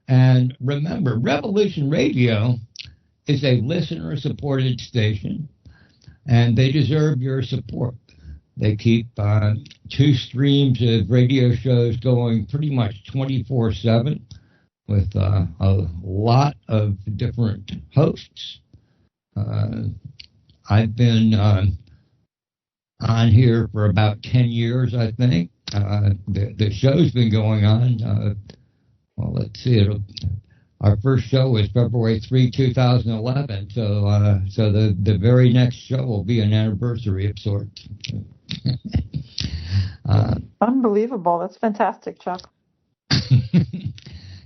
And remember, Revolution Radio is a listener-supported station, and they deserve your support. They keep 2 streams of radio shows going pretty much 24/7 with a lot of different hosts. I've been on here for about 10 years, I think. The show's been going on. Well, let's see. Our first show was February 3, 2011. So the very next show will be an anniversary of sorts. Unbelievable. That's fantastic, Chuck.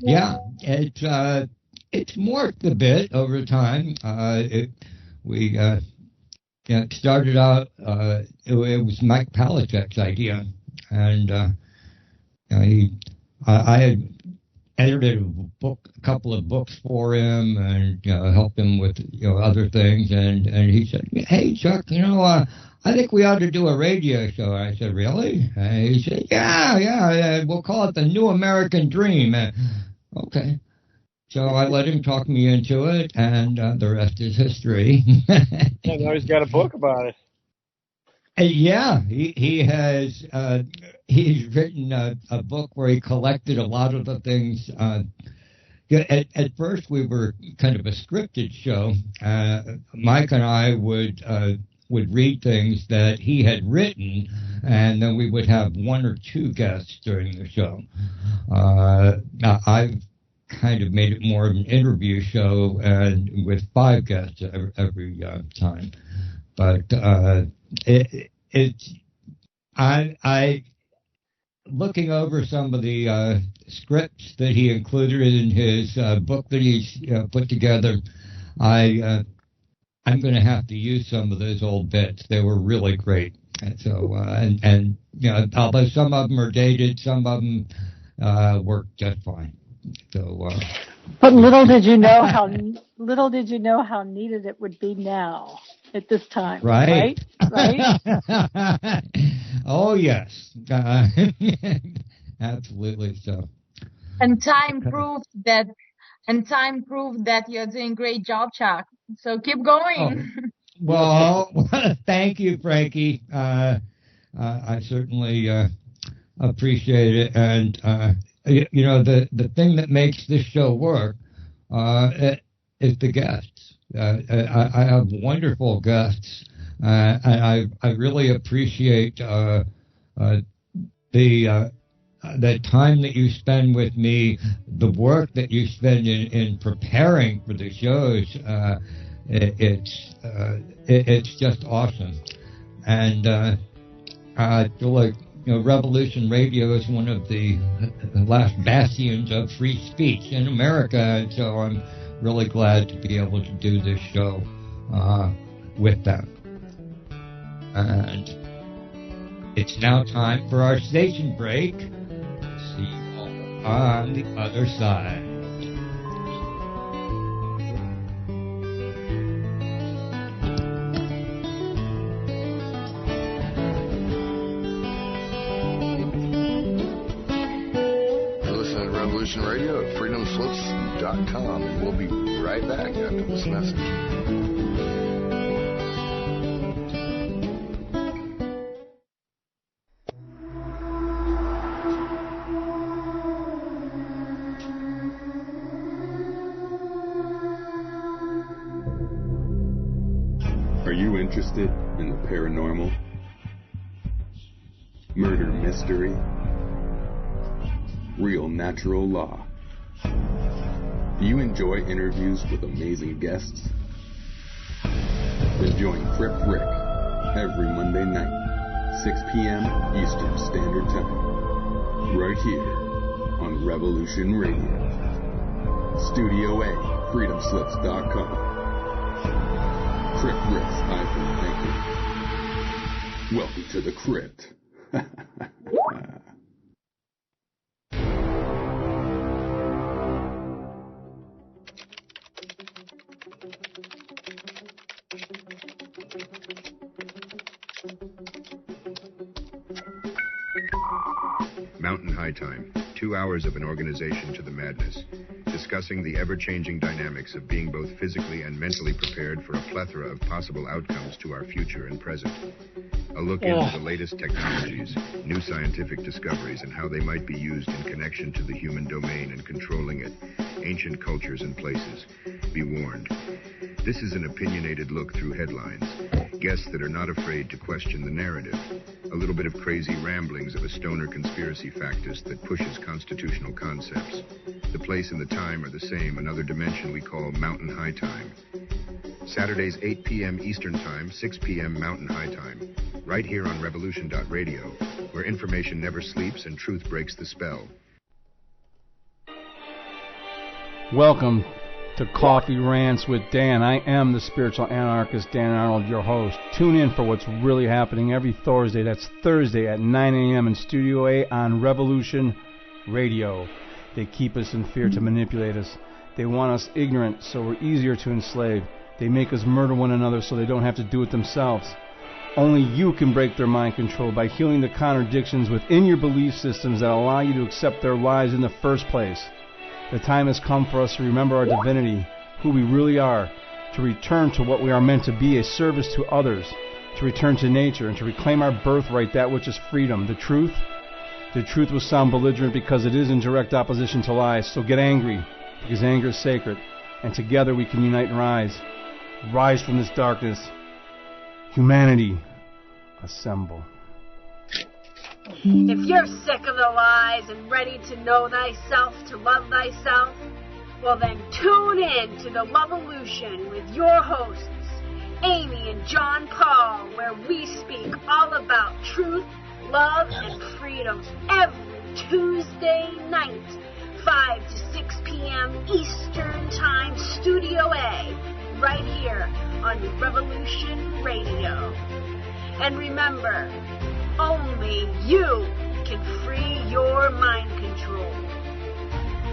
Yeah, it's morphed a bit over time. We started out. It was Mike Palachek's idea, and I had edited a couple of books for him, and helped him with other things. And he said, "Hey, Chuck, I think we ought to do a radio show." I said, "Really?" And he said, "Yeah, we'll call it the New American Dream." Okay. So I let him talk me into it, and the rest is history. Yeah, now he's got a book about it. Yeah, he has. He's written a book where he collected a lot of the things. At first, we were kind of a scripted show. Mike and I would read things that he had written, and then we would have one or two guests during the show. I've kind of made it more of an interview show, and with 5 guests every time. But I looking over some of the scripts that he included in his book that he's put together, I'm going to have to use some of those old bits. They were really great. And so, and although some of them are dated, some of them work just fine. So, but little did you know how needed it would be now at this time. Right. Oh yes, absolutely so. And time proved that you're doing a great job, Chuck. So keep going. Oh. Well, thank you, Frankie. I certainly appreciate it, and the thing that makes this show work is the guests. I have wonderful guests, and I really appreciate the time that you spend with me, the work that you spend in preparing for the shows. It's just awesome, and I feel like Revolution Radio is one of the last bastions of free speech in America, and so I'm really glad to be able to do this show with them. And it's now time for our station break. See you all on the other side. Radio at freedomslips.com, and we'll be right back after this message. Are you interested in the paranormal? Murder mystery? Real natural law? Do you enjoy interviews with amazing guests? Then join Crip Rick every Monday night, 6 p.m. Eastern Standard Time, right here on Revolution Radio. Studio A, freedomslips.com. Crip Rick's iPhone thinking. Welcome to the crypt. Mountain High Time, 2 hours of an organization to the madness, discussing the ever-changing dynamics of being both physically and mentally prepared for a plethora of possible outcomes to our future and present. A look into the latest technologies, new scientific discoveries, and how they might be used in connection to the human domain and controlling it, ancient cultures and places. Be warned. This is an opinionated look through headlines. Guests that are not afraid to question the narrative. A little bit of crazy ramblings of a stoner conspiracy factist that pushes constitutional concepts. The place and the time are the same, another dimension we call Mountain High Time. Saturdays 8 p.m. Eastern Time, 6 p.m. Mountain High Time. Right here on Revolution.radio, where information never sleeps and truth breaks the spell. Welcome to Coffee Rants with Dan. I am the spiritual anarchist, Dan Arnold, your host. Tune in for what's really happening every Thursday. That's Thursday at 9 a.m. in Studio A on Revolution Radio. They keep us in fear to manipulate us. They want us ignorant so we're easier to enslave. They make us murder one another so they don't have to do it themselves. Only you can break their mind control by healing the contradictions within your belief systems that allow you to accept their lies in the first place. The time has come for us to remember our divinity, who we really are, to return to what we are meant to be, a service to others, to return to nature, and to reclaim our birthright, that which is freedom. The truth will sound belligerent because it is in direct opposition to lies. So get angry, because anger is sacred, and together we can unite and rise. Rise from this darkness. Humanity, assemble. If you're sick of the lies and ready to know thyself, to love thyself, well then tune in to the Loveolution with your hosts, Amy and John Paul, where we speak all about truth, love, and freedom every Tuesday night, 5 to 6 p.m. Eastern Time, Studio A, right here on Revolution Radio. And remember, only you can free your mind control.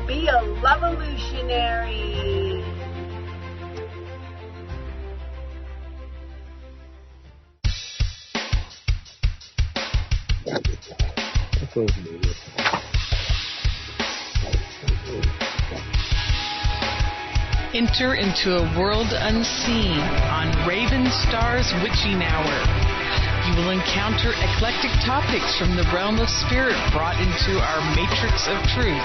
Be a Loveolutionary. Enter into a world unseen on Raven Star's Witching Hour. You will encounter eclectic topics from the realm of spirit brought into our matrix of truth.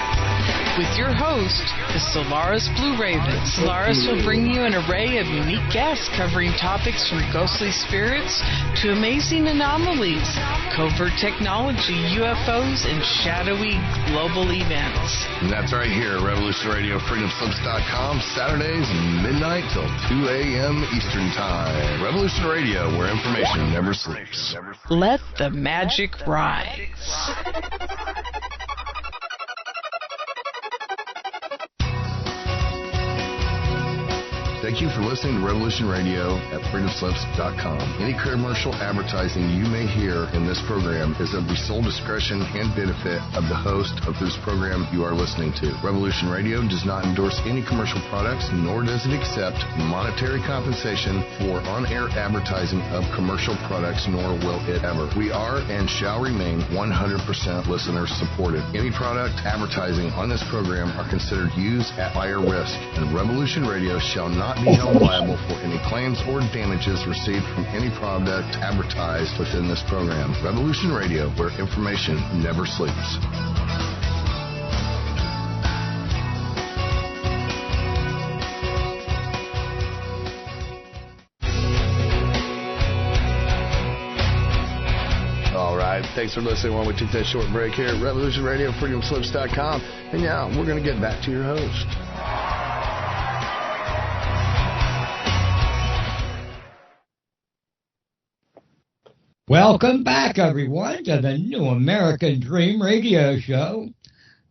With your host, the Solaris Blue Raven. Solaris will bring you an array of unique guests covering topics from ghostly spirits to amazing anomalies, covert technology, UFOs, and shadowy global events. And that's right here at Revolution Radio, freedomslips.com, Saturdays midnight till 2 a.m. Eastern Time. Revolution Radio, where information never sleeps. Let the magic rise. Thank you for listening to Revolution Radio at freedomslips.com. Any commercial advertising you may hear in this program is of the sole discretion and benefit of the host of whose program you are listening to. Revolution Radio does not endorse any commercial products, nor does it accept monetary compensation for on-air advertising of commercial products, nor will it ever. We are and shall remain 100% listener supported. Any product advertising on this program are considered used at buyer risk, and Revolution Radio shall not be held liable for any claims or damages received from any product advertised within this program. Revolution Radio, where information never sleeps. All right, thanks for listening while we take that short break here at Revolution Radio, freedomslips.com. And now we're going to get back to your host. Welcome back, everyone, to the New American Dream radio show.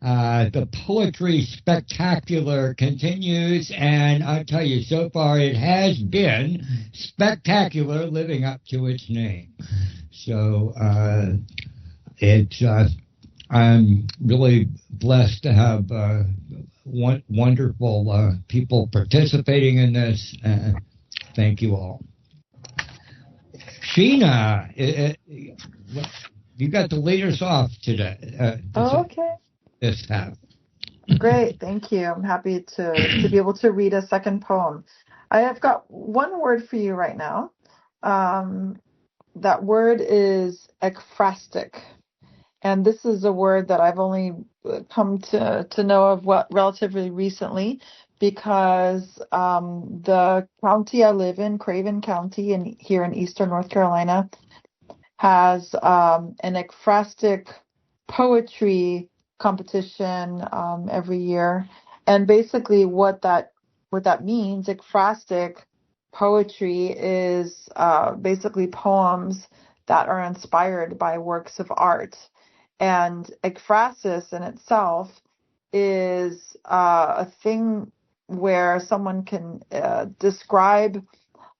The Poetry Spectacular continues, and I tell you, so far it has been spectacular, living up to its name. So I'm really blessed to have wonderful people participating in this. Thank you all. Sheena, you got to lead us off today. Okay. This half. Great, thank you. I'm happy to be able to read a second poem. I have got one word for you right now. That word is ekphrastic. And this is a word that I've only come to know of relatively recently, because the county I live in, Craven County, here in eastern North Carolina, has an ekphrastic poetry competition every year. And basically what that means, ekphrastic poetry is basically poems that are inspired by works of art. And ekphrasis in itself is a thing where someone can describe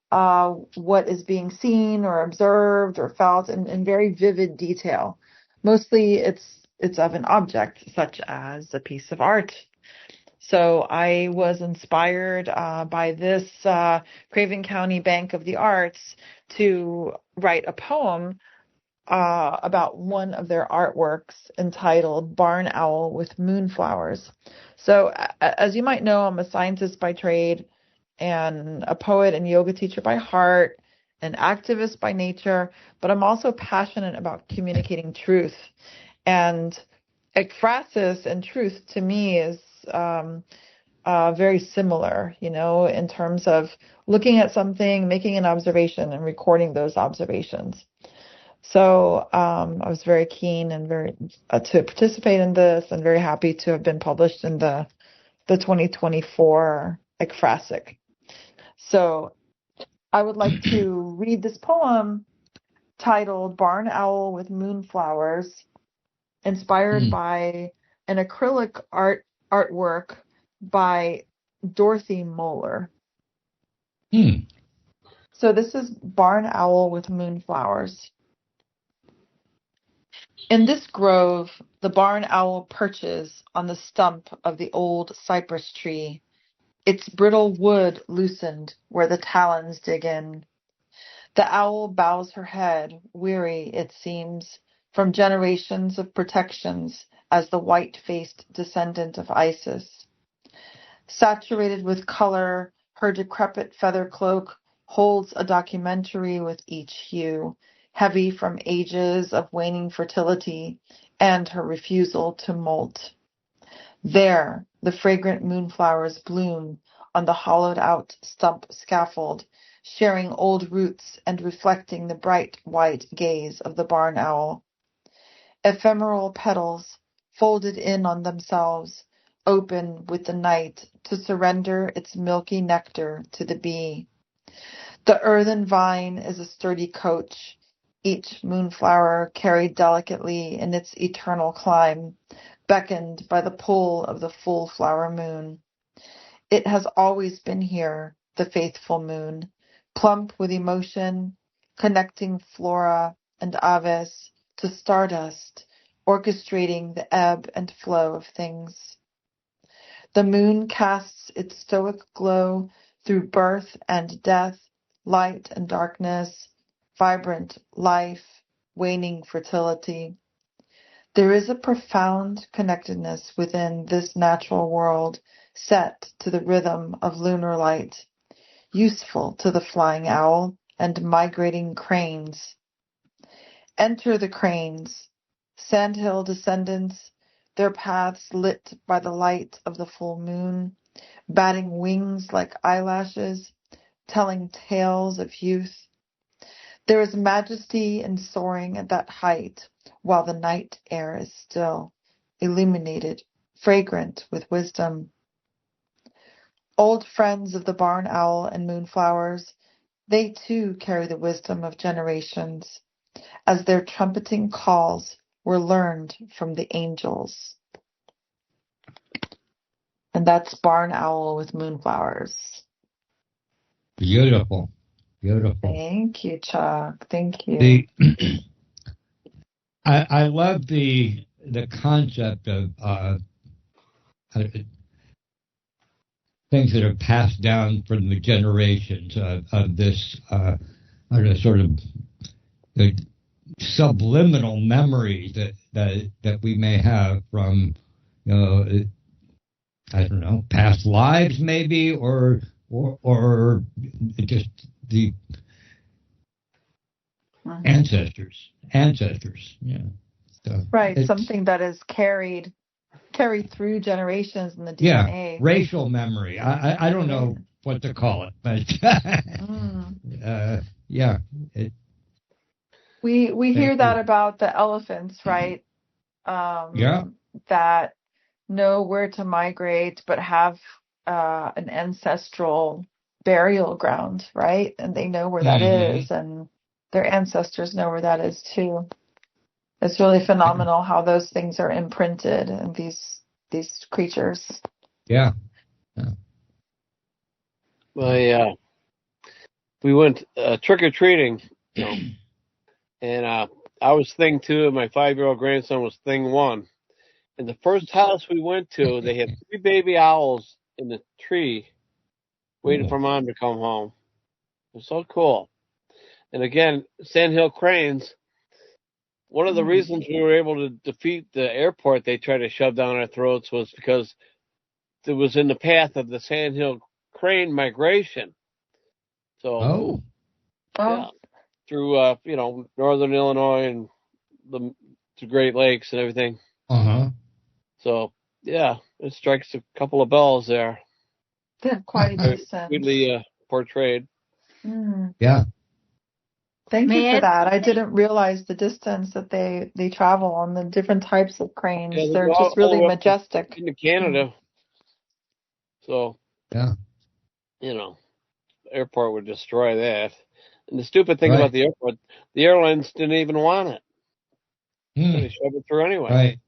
what is being seen or observed or felt in very vivid detail. Mostly it's of an object, such as a piece of art. So I was inspired by this Craven County Bank of the Arts to write a poem about one of their artworks entitled Barn Owl with Moonflowers. So as you might know, I'm a scientist by trade and a poet and yoga teacher by heart, an activist by nature, but I'm also passionate about communicating truth. And ekphrasis and truth to me is very similar, in terms of looking at something, making an observation, and recording those observations. So I was very keen and very to participate in this, and very happy to have been published in the 2024 Ekphrasic. So I would like to read this poem titled Barn Owl with Moonflowers, inspired by an acrylic artwork by Dorothy Moeller. So this is Barn Owl with Moonflowers. In this grove, the barn owl perches on the stump of the old cypress tree, its brittle wood loosened where the talons dig in. The owl bows her head, weary, it seems, from generations of protections as the white-faced descendant of Isis. Saturated with color, her decrepit feather cloak holds a documentary with each hue, heavy from ages of waning fertility and her refusal to molt. There, the fragrant moonflowers bloom on the hollowed-out stump scaffold, sharing old roots and reflecting the bright white gaze of the barn owl. Ephemeral petals, folded in on themselves, open with the night to surrender its milky nectar to the bee. The earthen vine is a sturdy coach, each moonflower carried delicately in its eternal climb, beckoned by the pull of the full flower moon. It has always been here, the faithful moon, plump with emotion, connecting flora and aves to stardust, orchestrating the ebb and flow of things. The moon casts its stoic glow through birth and death, light and darkness, vibrant life, waning fertility. There is a profound connectedness within this natural world set to the rhythm of lunar light, useful to the flying owl and migrating cranes. Enter the cranes, sandhill descendants, their paths lit by the light of the full moon, batting wings like eyelashes, telling tales of youth. There is majesty in soaring at that height, while the night air is still, illuminated, fragrant with wisdom. Old friends of the barn owl and moonflowers, they too carry the wisdom of generations, as their trumpeting calls were learned from the angels. And that's Barn Owl with Moonflowers. Beautiful. Beautiful. Thank you, Chuck. Thank you. I love the concept of things that are passed down from the generations of this sort of the subliminal memories that we may have from, I don't know, past lives maybe, or just the ancestors. Yeah. So right. Something that is carried through generations in the DNA. Yeah. Racial memory. I don't know what to call it, but yeah. We hear that about the elephants, right? Yeah. That know where to migrate, but have an ancestral burial ground, right? And they know where that is, and their ancestors know where that is too. It's really phenomenal how those things are imprinted, and these these creatures. Yeah. We went trick or treating, and I was thing 2, and my 5-year-old grandson was thing 1. And the first house we went to, they had 3 baby owls in the tree, waiting for Mom to come home. It was so cool. And again, Sandhill cranes. One of the reasons we were able to defeat the airport they tried to shove down our throats was because it was in the path of the Sandhill crane migration. So, through northern Illinois and the Great Lakes and everything. So it strikes a couple of bells there. Quite a distance. Really portrayed. Yeah. Thank you for that. I didn't realize the distance that they travel on the different types of cranes. Yeah, they're just really majestic. Into Canada. So, airport would destroy that. And the stupid thing about the airport, the airlines didn't even want it. So they shoved it through anyway. Right.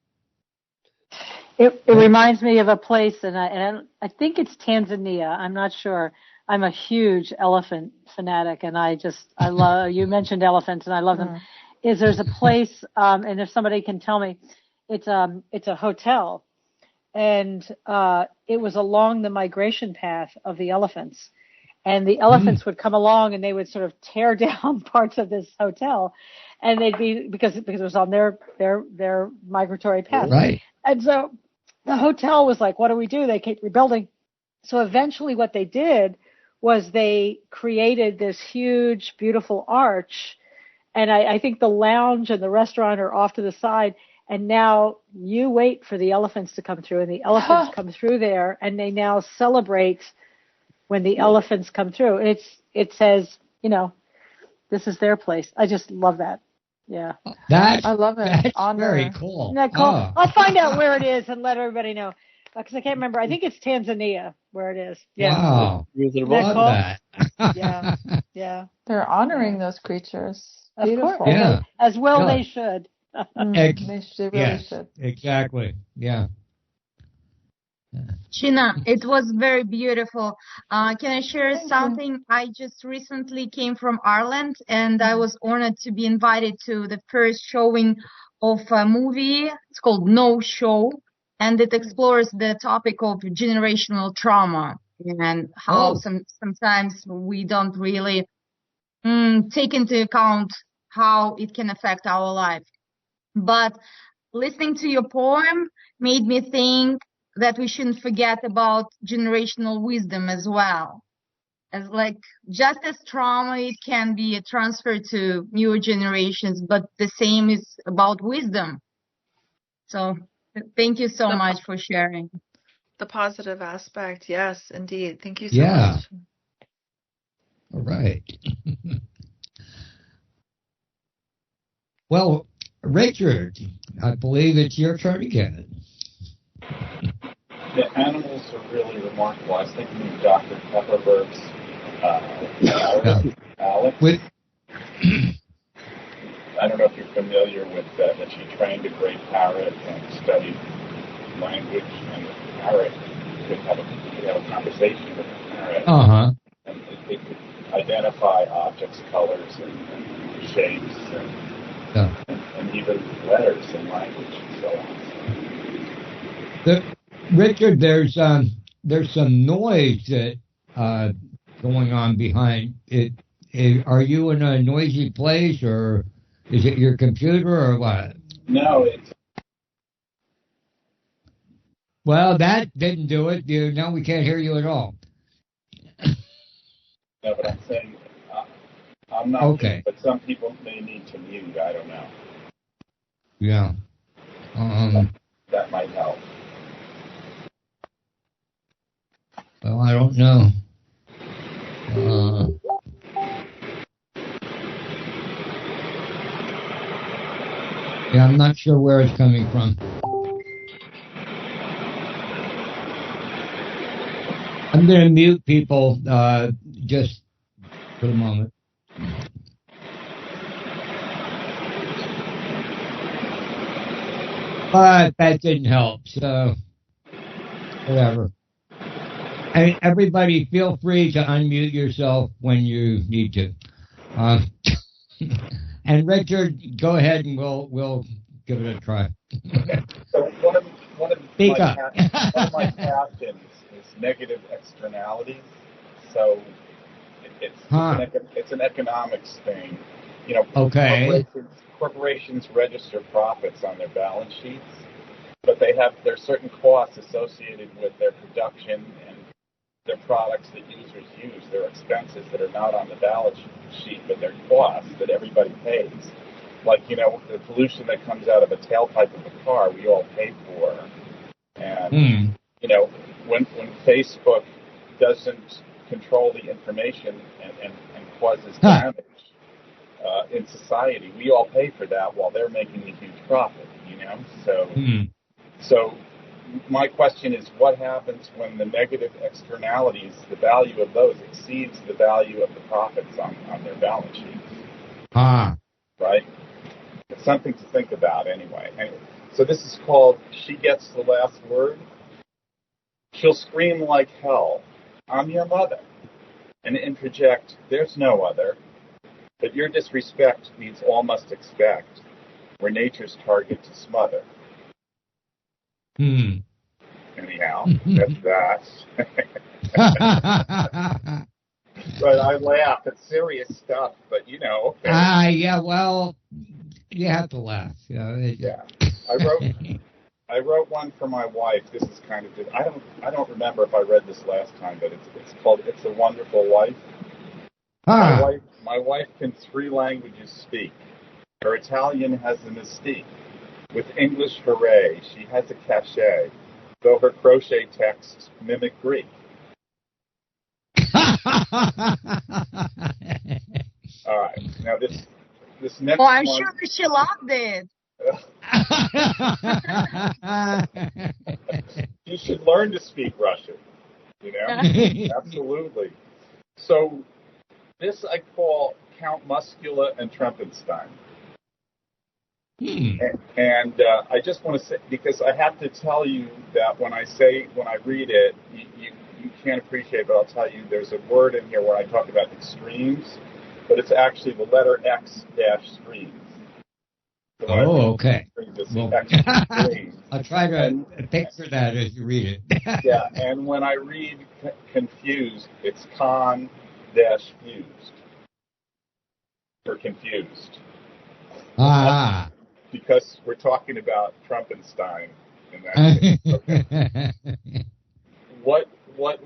It reminds me of a place, and I think it's Tanzania. I'm not sure. I'm a huge elephant fanatic, and I love. You mentioned elephants, and I love them. There's a place, and if somebody can tell me, it's a hotel, and it was along the migration path of the elephants, and the elephants would come along, and they would sort of tear down parts of this hotel, and they'd be because it was on their migratory path, right? And so the hotel was like, what do we do? They keep rebuilding. So eventually what they did was they created this huge, beautiful arch. And I think the lounge and the restaurant are off to the side. And now you wait for the elephants to come through, and the elephants come through there, and they now celebrate when the elephants come through. It says, this is their place. I just love that. Yeah. I love it. That's very cool. Isn't that cool? I'll find out where it is and let everybody know. Because I can't remember. I think it's Tanzania where it is. Yeah. Wow. Love that. Yeah. Yeah. They're honoring those creatures. Of Beautiful. course. Yeah. As well they should. They really should. Exactly. Yeah. Sheena, it was very beautiful. Can I share something? I just recently came from Ireland, and I was honored to be invited to the first showing of a movie. It's called No Show, and it explores the topic of generational trauma and how sometimes we don't really take into account how it can affect our life. But listening to your poem made me think that we shouldn't forget about generational wisdom as well. Just as trauma, it can be transferred to newer generations, but the same is about wisdom. So thank you so much for sharing. The positive aspect, yes, indeed. Thank you so Yeah. much. All right. Well, Richard, I believe it's your turn again. The animals are really remarkable. I was thinking of Dr. Pepperberg's Alex. I don't know if you're familiar with that she trained a great parrot and studied language, and the parrot could have a conversation with the parrot. And it could identify objects, colors, and shapes, and even letters and language and so on. Richard, there's some noise that going on behind it. Are you in a noisy place, or is it your computer, or what? No, it's. Well, that didn't do it. Now we can't hear you at all. No, but I'm saying I'm not. Okay. But some people may need to mute. I don't know. Yeah. That might help. Well, I don't know. Yeah, I'm not sure where it's coming from. I'm going to mute people just for the moment. But that didn't help, so whatever. And everybody, feel free to unmute yourself when you need to. And Richard, go ahead and we'll give it a try. So one of my passions is negative externalities. So it's an economics thing. You know, corporations register profits on their balance sheets, but there's certain costs associated with their production and their products that users use. There are expenses that are not on the balance sheet, but they're costs that everybody pays. Like, you know, the pollution that comes out of a tailpipe of a car, we all pay for. And, you know, when Facebook doesn't control the information and causes damage in society, we all pay for that while they're making a huge profit, you know? So my question is, what happens when the negative externalities, the value of those exceeds the value of the profits on their balance sheets? Right? It's something to think about anyway. And so this is called She Gets the Last Word. She'll scream like hell, I'm your mother, and interject, there's no other, but your disrespect needs all must expect, where nature's target to smother. Anyhow, that's that. But I laugh. It's serious stuff, but you know. Yeah, well, you have to laugh. Yeah. I wrote one for my wife. This is kind of I don't remember if I read this last time, but it's called It's a Wonderful Wife. My wife can 3 languages speak. Her Italian has a mystique. With English, hooray, she has a cachet, though her crochet texts mimic Greek. All right, now this next I'm one. sure she loved it. You should learn to speak Russian, you know? Absolutely. So this I call Count Muscula and Trumpenstein. And I just want to say, because I have to tell you that when I read it, you can't appreciate it, but I'll tell you there's a word in here where I talk about extremes, but it's actually the letter X dash streams. So okay. Well, I'll try to picture that as you read it. Yeah, and when I read confused, it's con dash fused for confused. Because we're talking about Trumpenstein in that case. Okay. What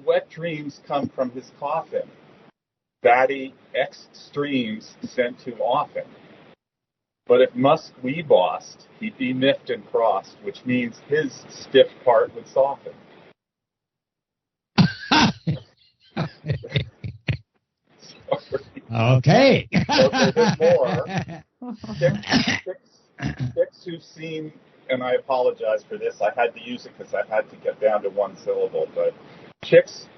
wet dreams come from his coffin? Fatty extremes sent too often. But if Musk we bossed, he'd be miffed and crossed, which means his stiff part would soften. Okay. There's more. Chicks who've seen, and I apologize for this, I had to use it because I had to get down to 1 syllable, but chicks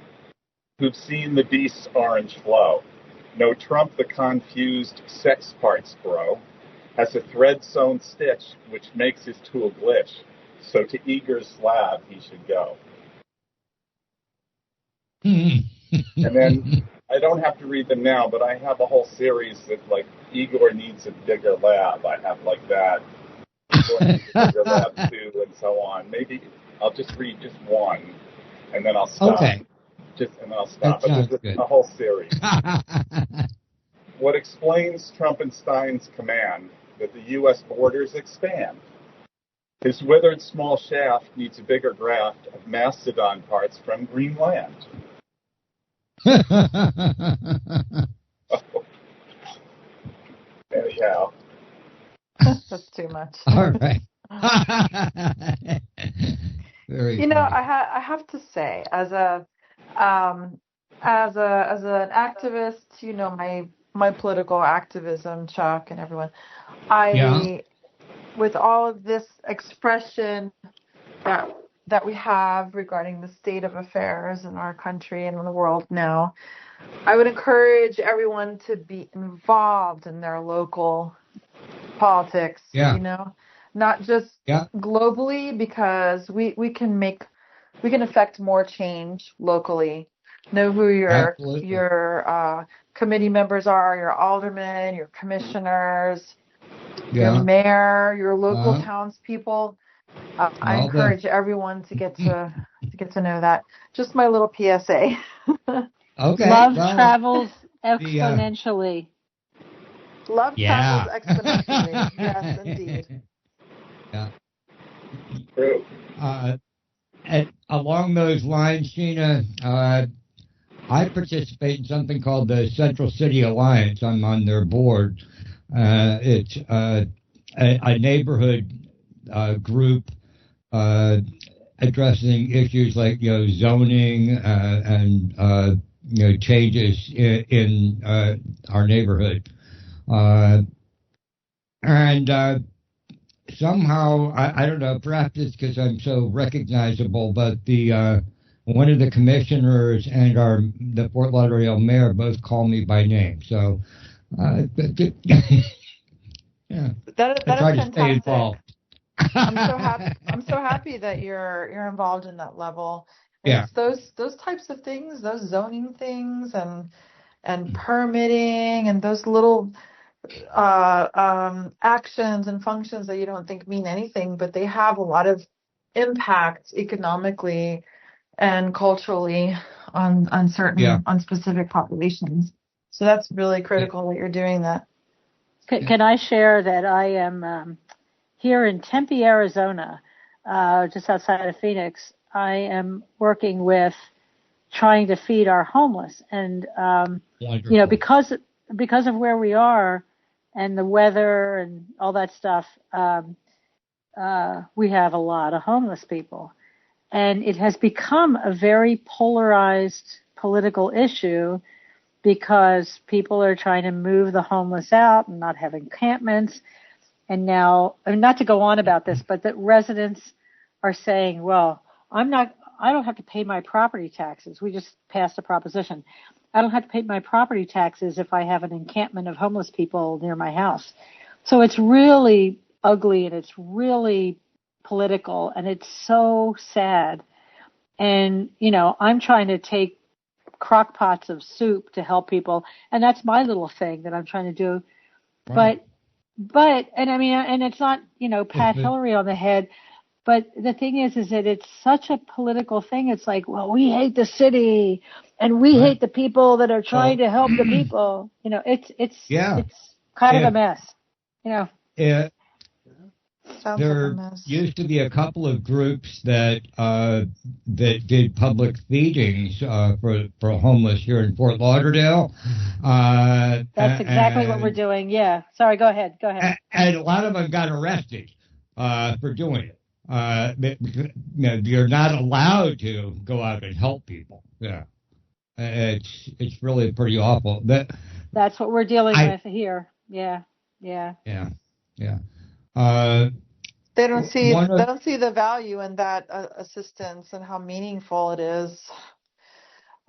who've seen the beast's orange flow know Trump the confused sex parts grow, has a thread-sewn stitch which makes his tool glitch, so to Igor's lab he should go. And then, I don't have to read them now, but I have a whole series that, like, Igor needs a bigger lab. I have, like, that. Igor needs a bigger lab, too, and so on. Maybe I'll just read just one, and then I'll stop. Okay. And then I'll stop. That sounds good. Good. A whole series. What explains Trumpenstein's command that the U.S. borders expand? His withered small shaft needs a bigger graft of mastodon parts from Greenland. Anyhow. That's too much. All right. Very you know, I have to say, as an activist, you know, my political activism, Chuck and everyone, with all of this expression that we have regarding the state of affairs in our country and in the world now, I would encourage everyone to be involved in their local politics, you know, not just globally, because we can make affect more change locally. Know who your committee members are, your aldermen, your commissioners, your mayor, your local townspeople. I encourage everyone to get to know that. Just my little PSA. Okay. Love travels exponentially. Love travels exponentially. Yes, indeed. Yeah. Along those lines, Gina, I participate in something called the Central City Alliance. I'm on their board. It's a neighborhood group addressing issues like zoning and changes in our neighborhood. Somehow, I don't know, perhaps it's because I'm so recognizable, but one of the commissioners and the Fort Lauderdale mayor both call me by name. So, yeah. That is fantastic. Involved. I'm so happy that you're involved in that level. It's those types of things, those zoning things and permitting and those little actions and functions that you don't think mean anything, but they have a lot of impact economically and culturally on certain on specific populations. So that's really critical that you're doing that. Can I share that I am here in Tempe, Arizona, just outside of Phoenix. I am working with trying to feed our homeless, and because of where we are and the weather and all that stuff, we have a lot of homeless people, and it has become a very polarized political issue because people are trying to move the homeless out and not have encampments. And now, not to go on about this, but that residents are saying, well, I don't have to pay my property taxes. We just passed a proposition. I don't have to pay my property taxes if I have an encampment of homeless people near my house. So it's really ugly and it's really political and it's so sad. And, I'm trying to take crock pots of soup to help people. And that's my little thing that I'm trying to do. Right. But and it's not, pat Hillary on the head. But the thing is that it's such a political thing. It's like, well, we hate the city and we hate the people that are trying to help the people. It's kind of a mess. Yeah. There used to be a couple of groups that did public feedings for homeless here in Fort Lauderdale. That's exactly what we're doing. Yeah. Sorry. Go ahead. And a lot of them got arrested for doing it. You're not allowed to go out and help people. Yeah. It's really pretty awful. That's what we're dealing with here. Yeah. They don't see the value in that assistance and how meaningful it is.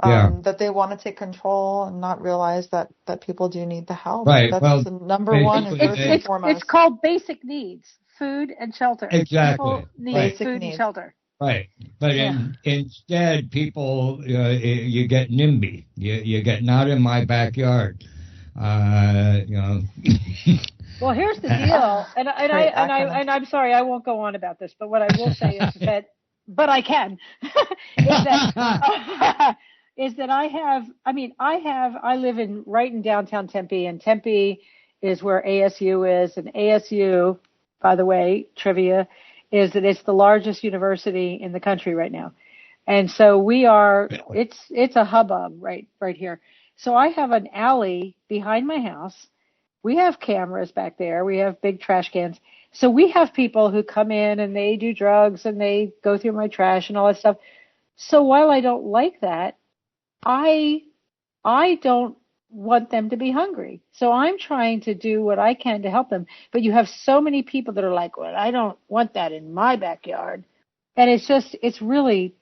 That they want to take control and not realize that people do need the help. Right. That's the number one and first and foremost. It's called basic needs: food and shelter. Exactly. People need food and shelter. Right. But instead, people, you get NIMBY. You get not in my backyard. Well, here's the deal, and I'm sorry, I won't go on about this, but what I will say is that, but I can, is that I live right in downtown Tempe, and Tempe is where ASU is, and ASU, by the way, trivia, is that it's the largest university in the country right now, and so it's a hubbub right here. So I have an alley behind my house. We have cameras back there. We have big trash cans. So we have people who come in and they do drugs and they go through my trash and all that stuff. So while I don't like that, I don't want them to be hungry. So I'm trying to do what I can to help them. But you have so many people that are like, well, I don't want that in my backyard. And it's really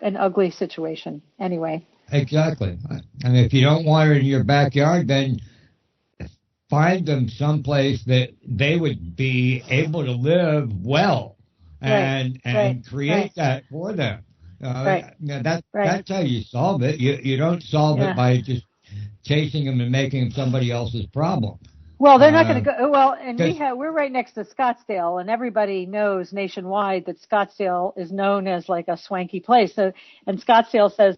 an ugly situation anyway. Exactly. And if you don't want it in your backyard, then find them someplace that they would be able to live well. and create that for them. That's how you solve it. You don't solve it by just chasing them and making them somebody else's problem. Well, they're not going to go. Well, and we're right next to Scottsdale, and everybody knows nationwide that Scottsdale is known as like a swanky place. So, and Scottsdale says,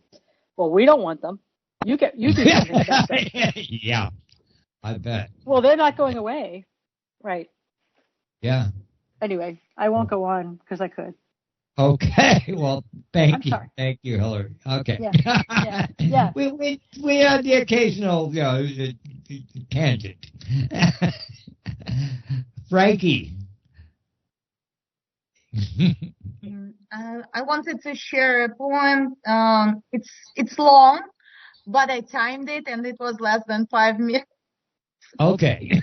"Well, we don't want them. You do something about them." Yeah, I bet. Well, they're not going away, right? Yeah. Anyway, I won't go on because I could. Okay. Well, thank you. Sorry. Thank you, Hillary. Okay. Yeah. We had the occasional tangent. Frankie. I wanted to share a poem. It's long, but I timed it and it was less than 5 minutes. Okay.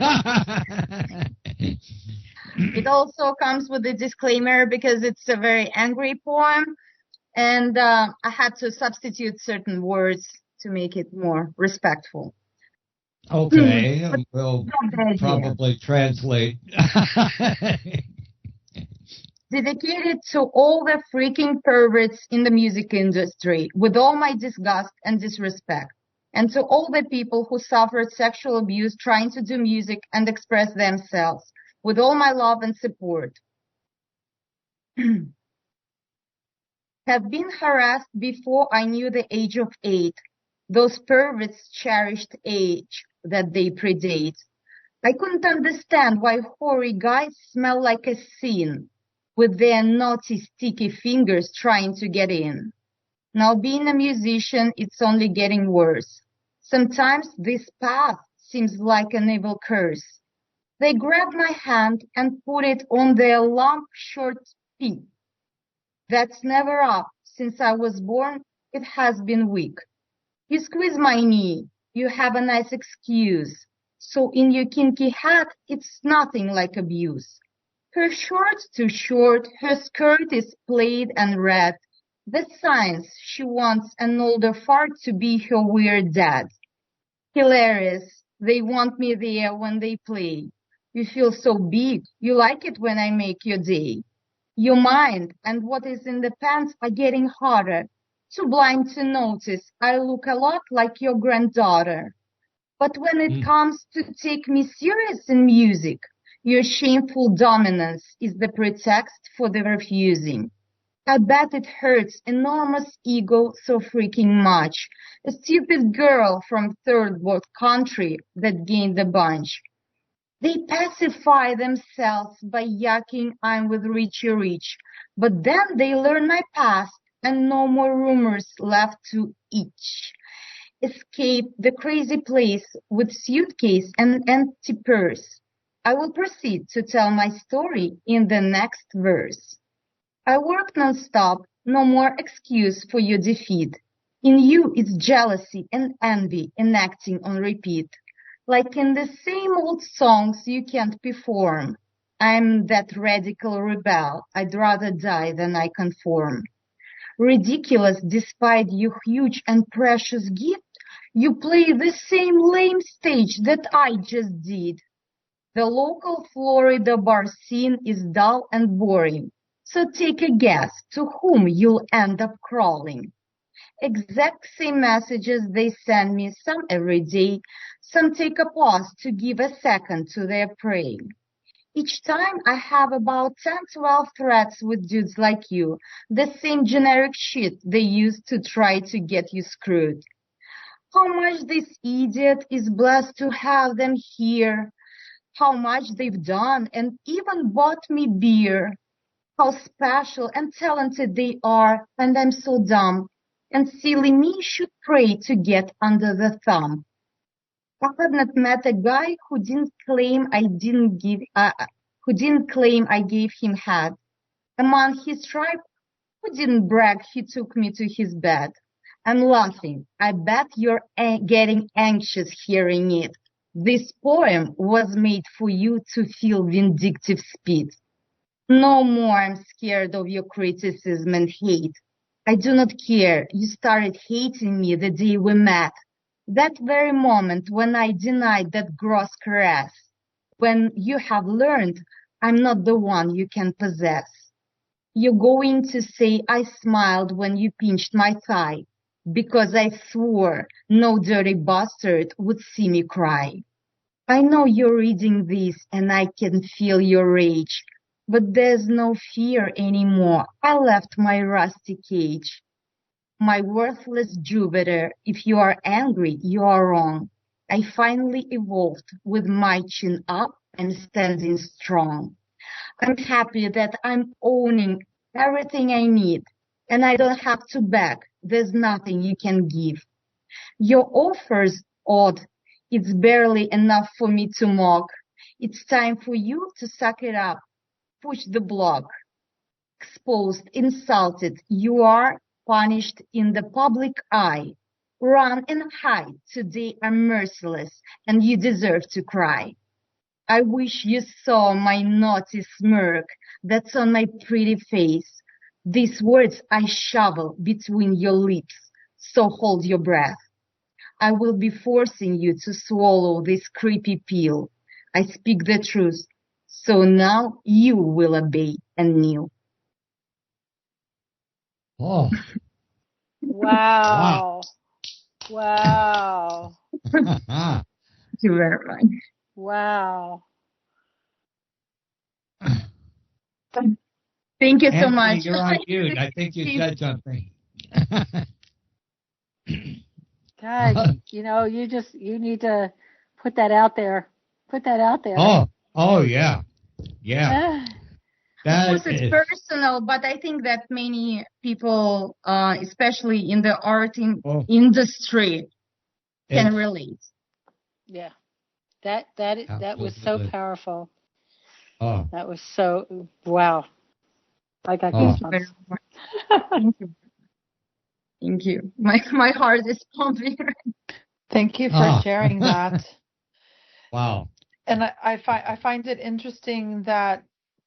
It also comes with a disclaimer because it's a very angry poem, and I had to substitute certain words to make it more respectful. Okay, we'll probably translate. Dedicated to all the freaking perverts in the music industry, with all my disgust and disrespect, and to all the people who suffered sexual abuse trying to do music and express themselves, with all my love and support. Have been harassed before I knew the age of 8, those perverts' cherished age that they predate. I couldn't understand why hoary guys smell like a sin, with their naughty sticky fingers trying to get in. Now being a musician, it's only getting worse. Sometimes this path seems like an evil curse. They grabbed my hand and put it on their lump short feet. That's never up. Since I was born, it has been weak. You squeeze my knee, you have a nice excuse. So in your kinky hat, it's nothing like abuse. Her short's too short, her skirt is plaid and red. The signs she wants an older fart to be her weird dad. Hilarious, they want me there when they play. You feel so big, you like it when I make your day. Your mind and what is in the pants are getting harder. Too blind to notice I look a lot like your granddaughter. But when it comes to take me serious in music, your shameful dominance is the pretext for the refusing. I bet it hurts enormous ego so freaking much. A stupid girl from third world country that gained the bunch. They pacify themselves by yucking I'm with Richie Rich, but then they learn my past and no more rumors left to itch. Escape the crazy place with suitcase and empty purse. I will proceed to tell my story in the next verse. I work non-stop, no more excuse for your defeat. In you it's jealousy and envy enacting on repeat. Like in the same old songs you can't perform. I'm that radical rebel, I'd rather die than I conform. Ridiculous despite your huge and precious gift, you play the same lame stage that I just did. The local Florida bar scene is dull and boring, so take a guess to whom you'll end up crawling. Exact same messages they send me, some every day, some take a pause to give a second to their prey. Each time I have about 10-12 threats with dudes like you, the same generic shit they use to try to get you screwed. How much this idiot is blessed to have them here, how much they've done and even bought me beer, how special and talented they are, and I'm so dumb. And silly me should pray to get under the thumb. I have not met a guy who didn't claim I gave him head. Among his tribe, who didn't brag he took me to his bed. I'm laughing. I bet you're getting anxious hearing it. This poem was made for you to feel vindictive spit. No more I'm scared of your criticism and hate. I do not care. You started hating me the day we met. That very moment when I denied that gross caress. When you have learned I'm not the one you can possess. You're going to say I smiled when you pinched my thigh, because I swore no dirty bastard would see me cry. I know you're reading this and I can feel your rage, but there's no fear anymore. I left my rusty cage. My worthless Jupiter, if you are angry, you are wrong. I finally evolved with my chin up and standing strong. I'm happy that I'm owning everything I need, and I don't have to beg. There's nothing you can give. Your offer's odd. It's barely enough for me to mock. It's time for you to suck it up. Push the block. Exposed, insulted, you are punished in the public eye. Run and hide. Today I'm merciless, and you deserve to cry. I wish you saw my naughty smirk that's on my pretty face. These words I shovel between your lips, so hold your breath. I will be forcing you to swallow this creepy pill. I speak the truth, so now you will obey and kneel. Oh. Wow. Wow. Thank you very much. Wow. Thank you so Anthony, much. You're on mute. I think you said something. God, you need to put that out there. Put that out there. Oh yeah. Yeah. Of course, it's personal, but I think that many people, especially in the art industry, can relate. Yeah, that was so powerful. Oh, that was so wow. I got goosebumps. Thank you. Thank you. My heart is pumping. Thank you for sharing that. Wow. And I find it interesting that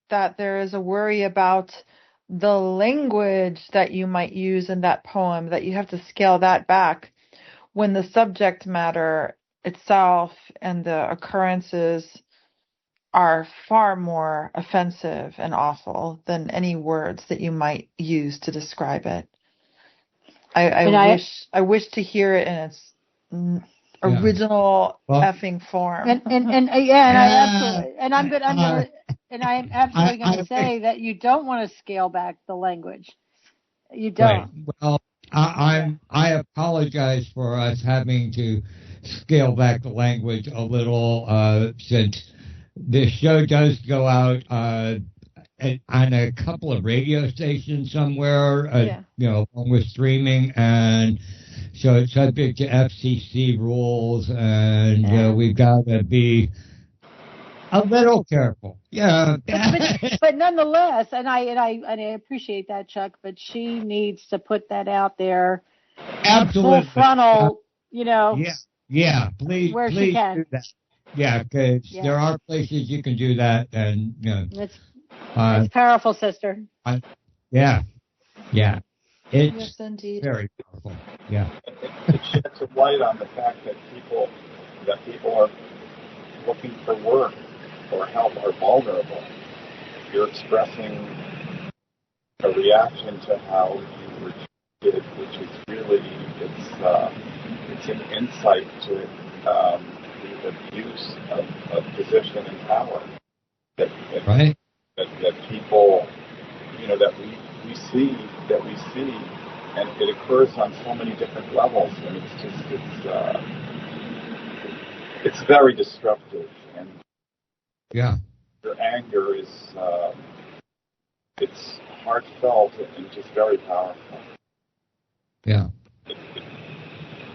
there is a worry about the language that you might use in that poem, that you have to scale that back when the subject matter itself and the occurrences are far more offensive and awful than any words that you might use to describe it. I wish to hear it in its original effing form. I am absolutely going to say that you don't want to scale back the language. You don't. Right. Well, I apologize for us having to scale back the language a little since this show does go out on a couple of radio stations somewhere, along with streaming, and so it's subject to FCC rules, and we've got to be a little careful. Yeah. But nonetheless, and I appreciate that, Chuck, but she needs to put that out there. Absolutely. Full frontal, Yeah, please she can. do that. Yeah, because there are places you can do that, and it's powerful, sister. Yeah. It's yes, indeed. Very powerful. Yeah. It sheds some light on the fact that people are looking for work or help are vulnerable. You're expressing a reaction to how you were treated, which is really it's an insight to the abuse of position and power that people that we see, and it occurs on so many different levels, and it's very destructive. And your anger is it's heartfelt and just very powerful. Yeah.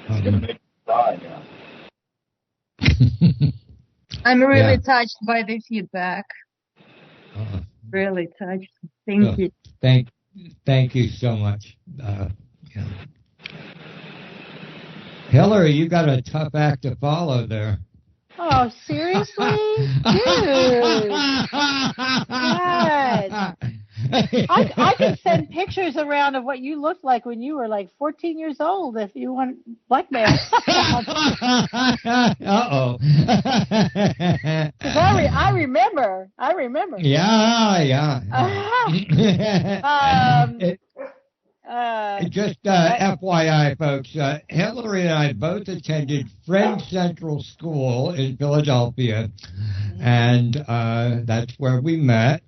It's going to make you cry now. I'm really touched by the feedback. Really touched. Thank you. Thank you so much. Hillary, you got a tough act to follow there. Oh, seriously? Dude. God. I can send pictures around of what you looked like when you were like 14 years old if you want blackmail. Uh-oh. I remember. Yeah. Just FYI, folks, Hillary and I both attended Friend Central School in Philadelphia, and that's where we met.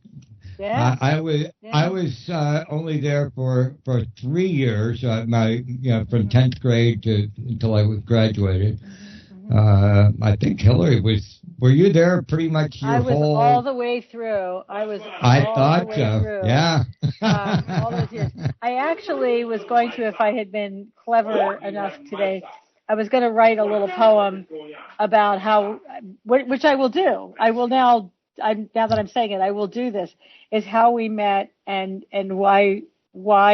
Yeah. I was only there for 3 years, from 10th grade until I was graduated. I think Hillary were you there pretty much your whole? I was all the way through. I thought so. Through. Yeah. All those years. I actually was going to, if I had been clever enough today, I was going to write a little poem about how, which I will do. I will now that I'm saying it, I will do this, is how we met and why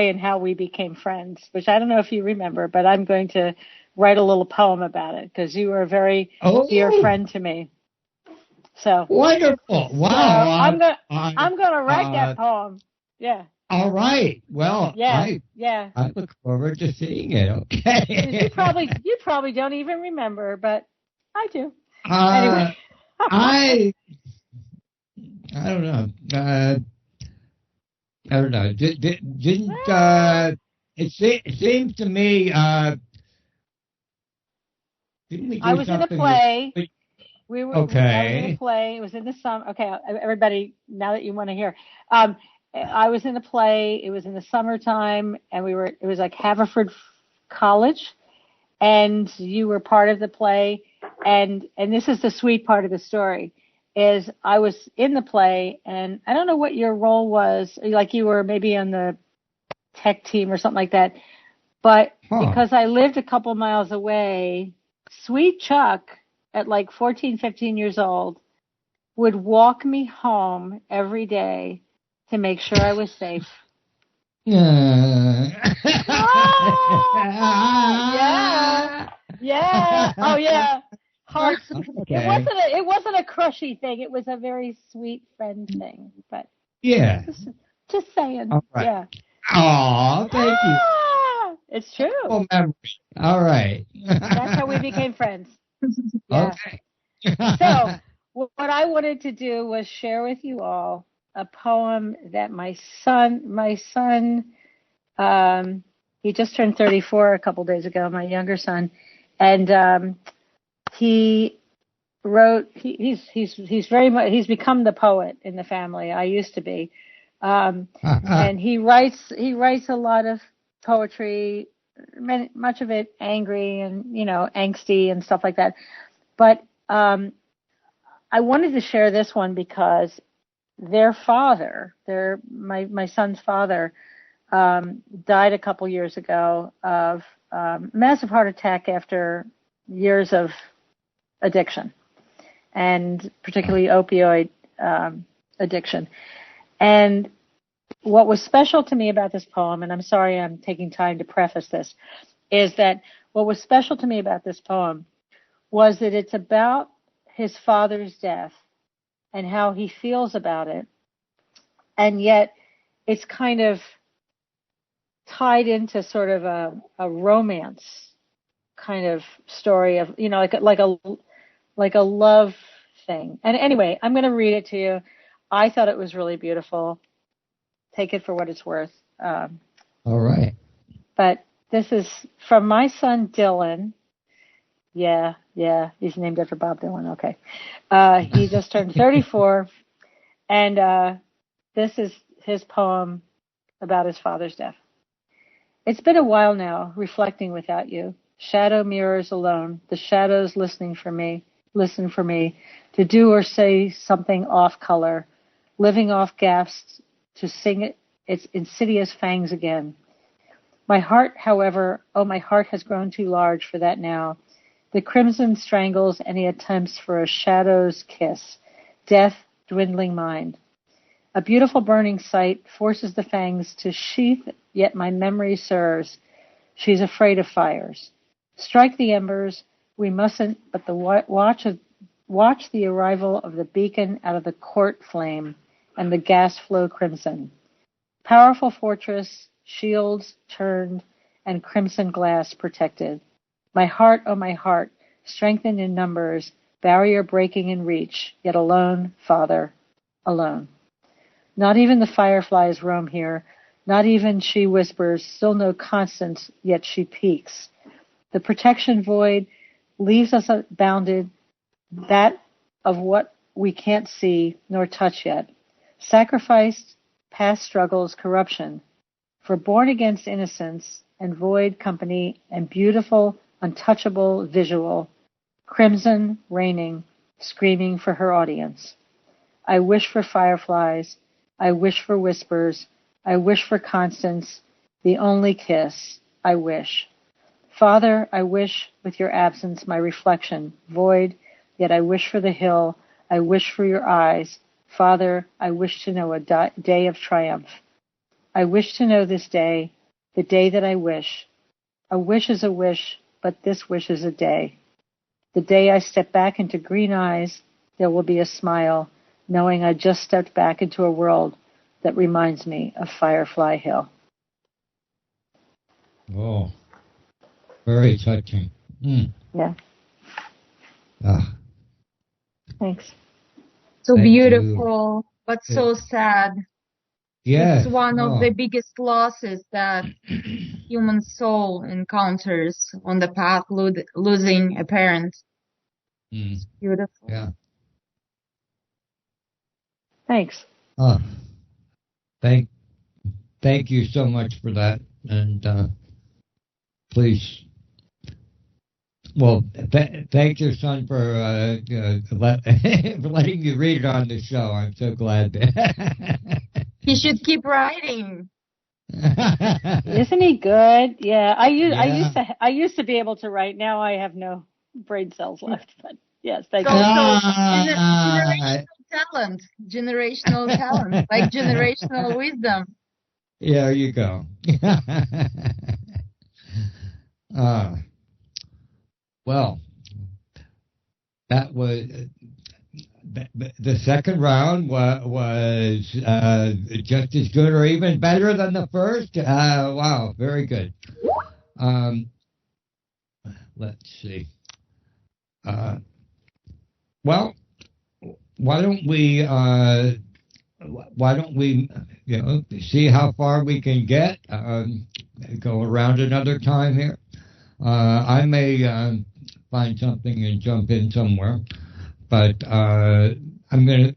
and how we became friends, which I don't know if you remember, but I'm going to write a little poem about it because you were a very dear friend to me. So wonderful! Wow! So I'm gonna write that poem. Yeah. All right. Well, yeah. I look forward to seeing it. Okay. You probably don't even remember, but I do. Anyway. I don't know. I don't know. Didn't it seems to me? Didn't we do I was in a play. I was in a play. It was in the summer. Okay, everybody. Now that you want to hear, I was in a play. It was in the summertime, and it was like Haverford College, and you were part of the play. And this is the sweet part of the story. Is I was in the play, and I don't know what your role was, like you were maybe on the tech team or something like that, but because I lived a couple miles away, sweet Chuck, at like 14, 15 years old, would walk me home every day to make sure I was safe. Yeah. Oh, yeah. Hearts. Okay. It wasn't a crushy thing. It was a very sweet friend thing. But yeah, just saying. All right. Yeah. Oh, thank you. It's true. Oh, memory. All right. That's how we became friends. Yeah. Okay. So what I wanted to do was share with you all a poem that my son, he just turned 34 a couple days ago. My younger son, and he wrote. He's very much. He's become the poet in the family. I used to be, and he writes a lot of poetry, much of it angry and angsty and stuff like that. But I wanted to share this one because their father, my son's father, died a couple years ago of massive heart attack after years of addiction, and particularly opioid addiction. And what was special to me about this poem, and I'm sorry I'm taking time to preface this, is that what was special to me about this poem was that it's about his father's death and how he feels about it, and yet it's kind of tied into sort of a romance kind of story of like a love thing. And anyway, I'm going to read it to you. I thought it was really beautiful. Take it for what it's worth. All right. But this is from my son Dylan. Yeah, he's named after Bob Dylan. Okay. He just turned 34, and this is his poem about his father's death. It's been a while now, reflecting without you. Shadow mirrors alone, the shadows listen for me, to do or say something off color, living off gaps to sing its insidious fangs again. My heart, however, my heart has grown too large for that now. The crimson strangles any attempts for a shadow's kiss, death dwindling mind. A beautiful burning sight forces the fangs to sheath, yet my memory serves. She's afraid of fires. Strike the embers, we mustn't, but watch the arrival of the beacon out of the court flame and the gas flow crimson. Powerful fortress, shields turned, and crimson glass protected. My heart, oh my heart, strengthened in numbers, barrier breaking in reach, yet alone, Father, alone. Not even the fireflies roam here, not even she whispers, still no Constance, yet she peaks. The protection void leaves us bounded, that of what we can't see nor touch yet. Sacrificed, past struggles, corruption. For born against innocence and void company and beautiful, untouchable visual, crimson reigning, screaming for her audience. I wish for fireflies, I wish for whispers, I wish for Constance, the only kiss, I wish. Father, I wish with your absence my reflection, void, yet I wish for the hill, I wish for your eyes. Father, I wish to know a day of triumph. I wish to know this day, the day that I wish. A wish is a wish, but this wish is a day. The day I step back into green eyes, there will be a smile, knowing I just stepped back into a world that reminds me of Firefly Hill. Oh, very touching. Yeah. Thanks. So Thank beautiful, but so sad. Yes. It's one of the biggest losses that human soul encounters on the path losing a parent. It's beautiful. Yeah. Thanks. Thank you so much for that, and please. Well, thank your son for letting you read it on the show. I'm so glad. He should keep writing. Isn't he good? Yeah, I used to be able to write. Now I have no brain cells left. But yes, thank you. Generational talent, like generational wisdom. Yeah, there you go. Well, that was the second round was just as good or even better than the first. Wow, very good. Let's see. Well, why don't we see how far we can get? Go around another time here. I may find something and jump in somewhere, but I'm going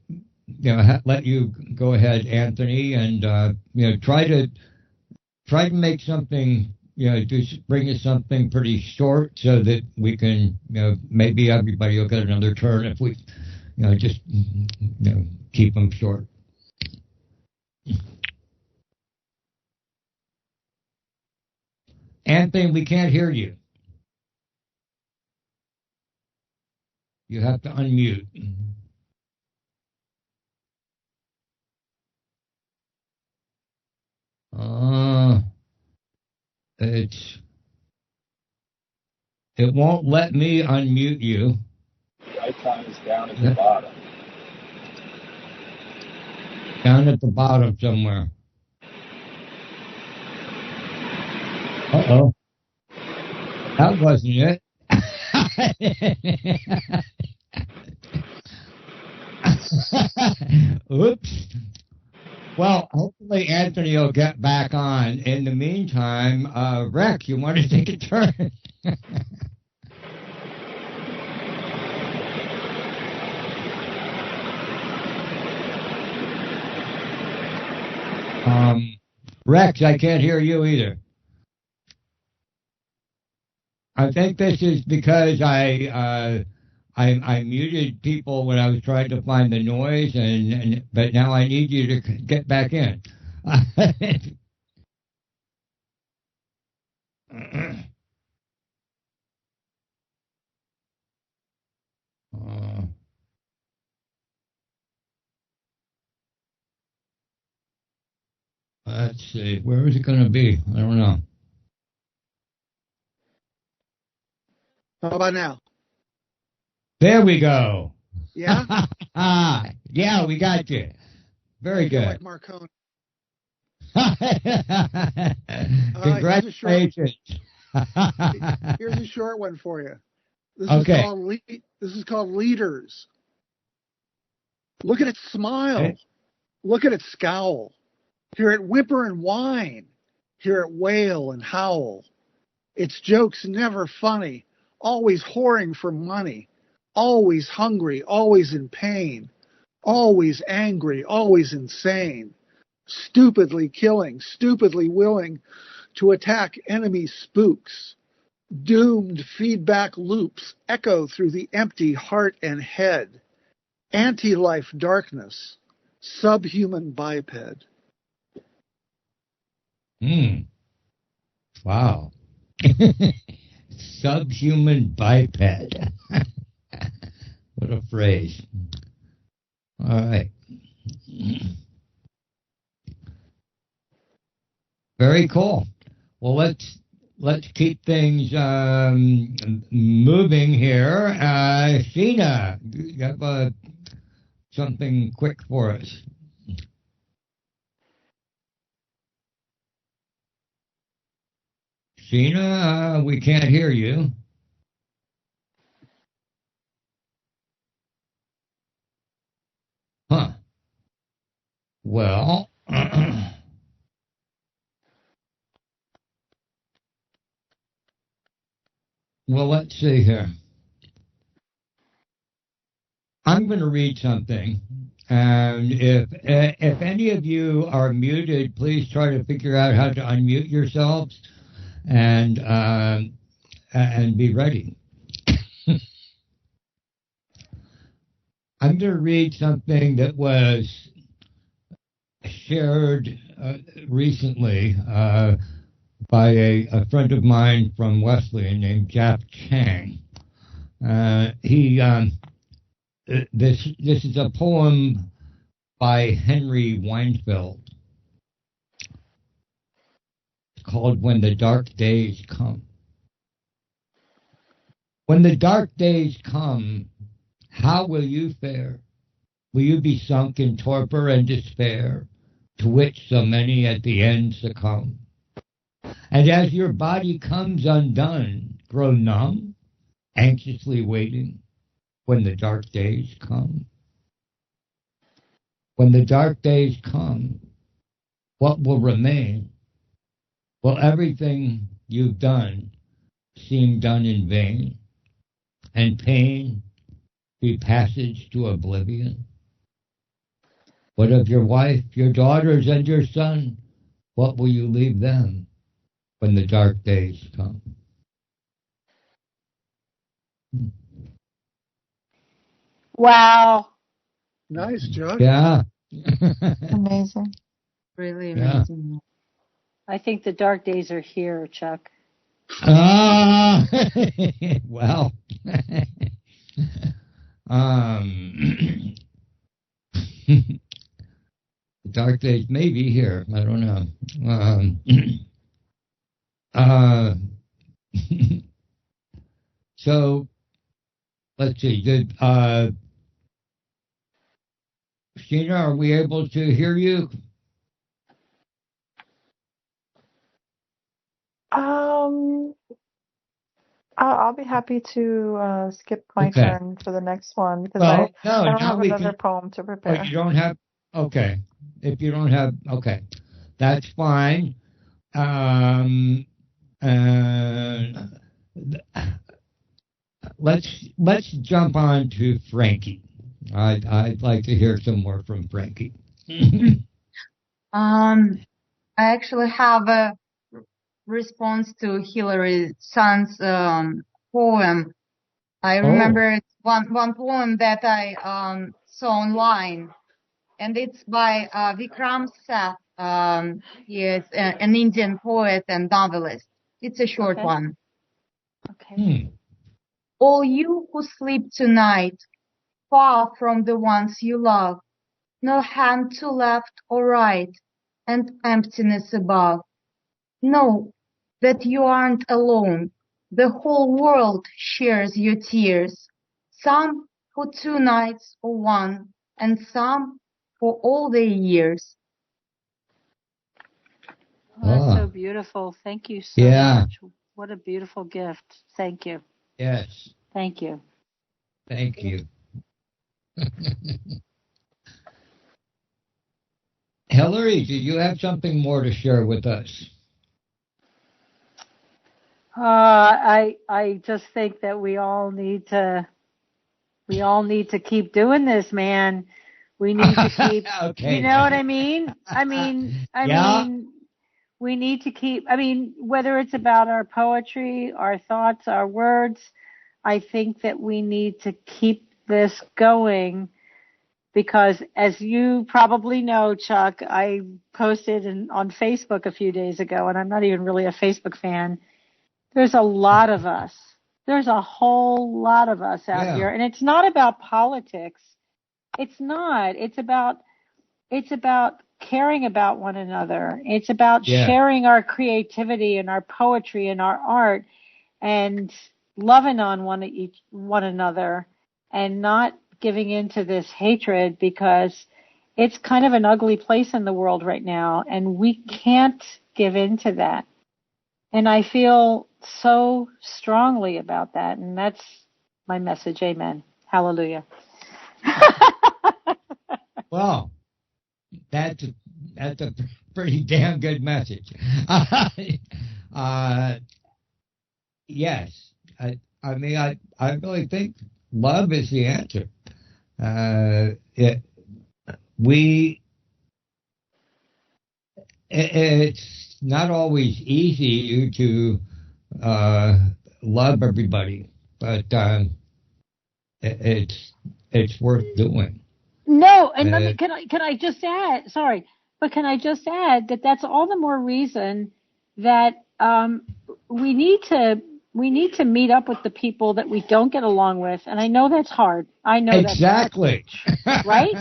to let you go ahead, Anthony, and try to make something. Just bring us something pretty short so that we can, maybe everybody will get another turn if we, just keep them short. Anthony, we can't hear you. You have to unmute. It won't let me unmute you. The icon is down at the bottom. Down at the bottom somewhere. Uh-oh. That wasn't it. Oops. Well, hopefully Anthony will get back on. In the meantime, Rec, you want to take a turn? Rex, I can't hear you either. I think this is because I muted people when I was trying to find the noise, but now I need you to get back in. Let's see. Where is it going to be? I don't know. How about now? There we go. Yeah? Yeah, we got you. Very good. Like Marconi. Congratulations. Here's a short one for you. This is called Leaders. Look at it smile. Okay. Look at it scowl. Hear it whimper and whine. Hear it wail and howl. Its jokes never funny, always whoring for money, always hungry, always in pain, always angry, always insane, stupidly killing, stupidly willing to attack enemy spooks. Doomed feedback loops echo through the empty heart and head. Anti-life darkness, subhuman biped. Wow. Subhuman biped. What a phrase. All right. Very cool. Well, let's keep things moving here. Sheena, you have something quick for us. Sheena, we can't hear you. Huh. Well, well, let's see here. I'm going to read something, and if any of you are muted, please try to figure out how to unmute yourselves and be ready. I'm going to read something that was shared recently by a friend of mine from Wesleyan named Jack Chang. This is a poem by Henry Weinfeld. It's called When the Dark Days Come. When the dark days come, how will you fare? Will you be sunk in torpor and despair, to which so many at the end succumb? And as your body comes undone, grow numb, anxiously waiting when the dark days come? When the dark days come, what will remain? Will everything you've done seem done in vain, and pain be passage to oblivion? What of your wife, your daughters, and your son? What will you leave them when the dark days come? Wow. Nice, Chuck. Yeah. Amazing. Really amazing. Yeah. I think the dark days are here, Chuck. Well. The dark days may be here. I don't know. So, let's see. Sheena, are we able to hear you? I'll be happy to skip my turn for the next one because I don't have another poem to prepare. Oh, you don't have? Okay. If you don't have, okay. That's fine. Let's jump on to Frankie. I'd like to hear some more from Frankie. I actually have a response to Hilary Sun's poem. I remember one poem that I saw online, and it's by Vikram Seth. He is an Indian poet and novelist. It's a short one. Okay. All you who sleep tonight, far from the ones you love, no hand to left or right, and emptiness above. Know that you aren't alone. The whole world shares your tears. Some for 2 nights or 1, and some for all their years. Oh, that's so beautiful. Thank you so much. What a beautiful gift. Thank you. Yes. Thank you. Thank you. Hillary, do you have something more to share with us? I just think that we all need to keep doing this, man. We need to keep, okay. You know what I mean? I mean, we need to keep, whether it's about our poetry, our thoughts, our words, I think that we need to keep this going because as you probably know, Chuck, I posted on Facebook a few days ago, and I'm not even really a Facebook fan. There's a lot of us. There's a whole lot of us out here. And it's not about politics. It's not. It's about caring about one another. It's about sharing our creativity and our poetry and our art and loving on one another and not giving into this hatred because it's kind of an ugly place in the world right now and we can't give into that. And I feel so strongly about that. And that's my message. Amen. Hallelujah. Well, that's a pretty damn good message. Yes. I really think love is the answer. It's not always easy to love everybody, but it's worth doing. No, and can I just add? Sorry, but can I just add that that's all the more reason that we need to meet up with the people that we don't get along with, and I know that's hard. I know exactly. That's hard, right?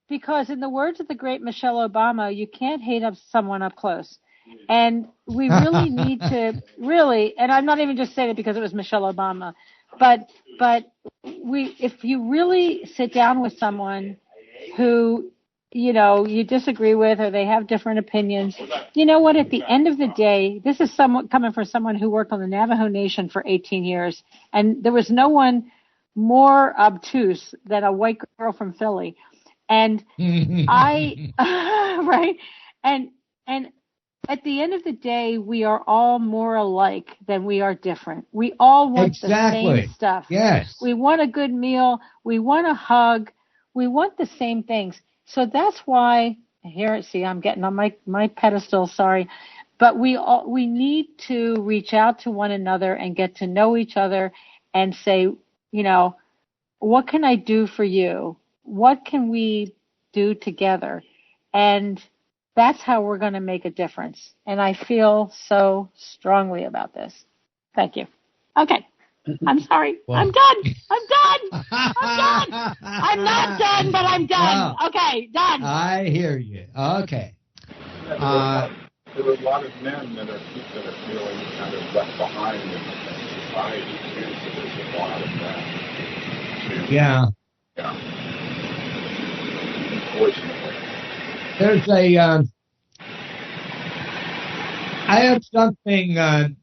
Because in the words of the great Michelle Obama, you can't hate someone up close. And we really need to and I'm not even just saying it because it was Michelle Obama, but if you really sit down with someone who, you disagree with or they have different opinions, you know what, at the end of the day, this is coming from someone who worked on the Navajo Nation for 18 years, and there was no one more obtuse than a white girl from Philly. And right? And at the end of the day, we are all more alike than we are different. We all want the same stuff. Yes. We want a good meal. We want a hug. We want the same things. So that's why, I'm getting on my pedestal, sorry. But we need to reach out to one another and get to know each other and say, what can I do for you? What can we do together? And that's how we're going to make a difference. And I feel so strongly about this. Thank you. Okay. I'm sorry. Well, I'm done. I'm not done, but I'm done. Wow. Okay, done. I hear you. Okay. There are a lot of men that are feeling kind of left behind in society too, so there's a lot of that. Yeah. Unfortunately. There's I have something, I'm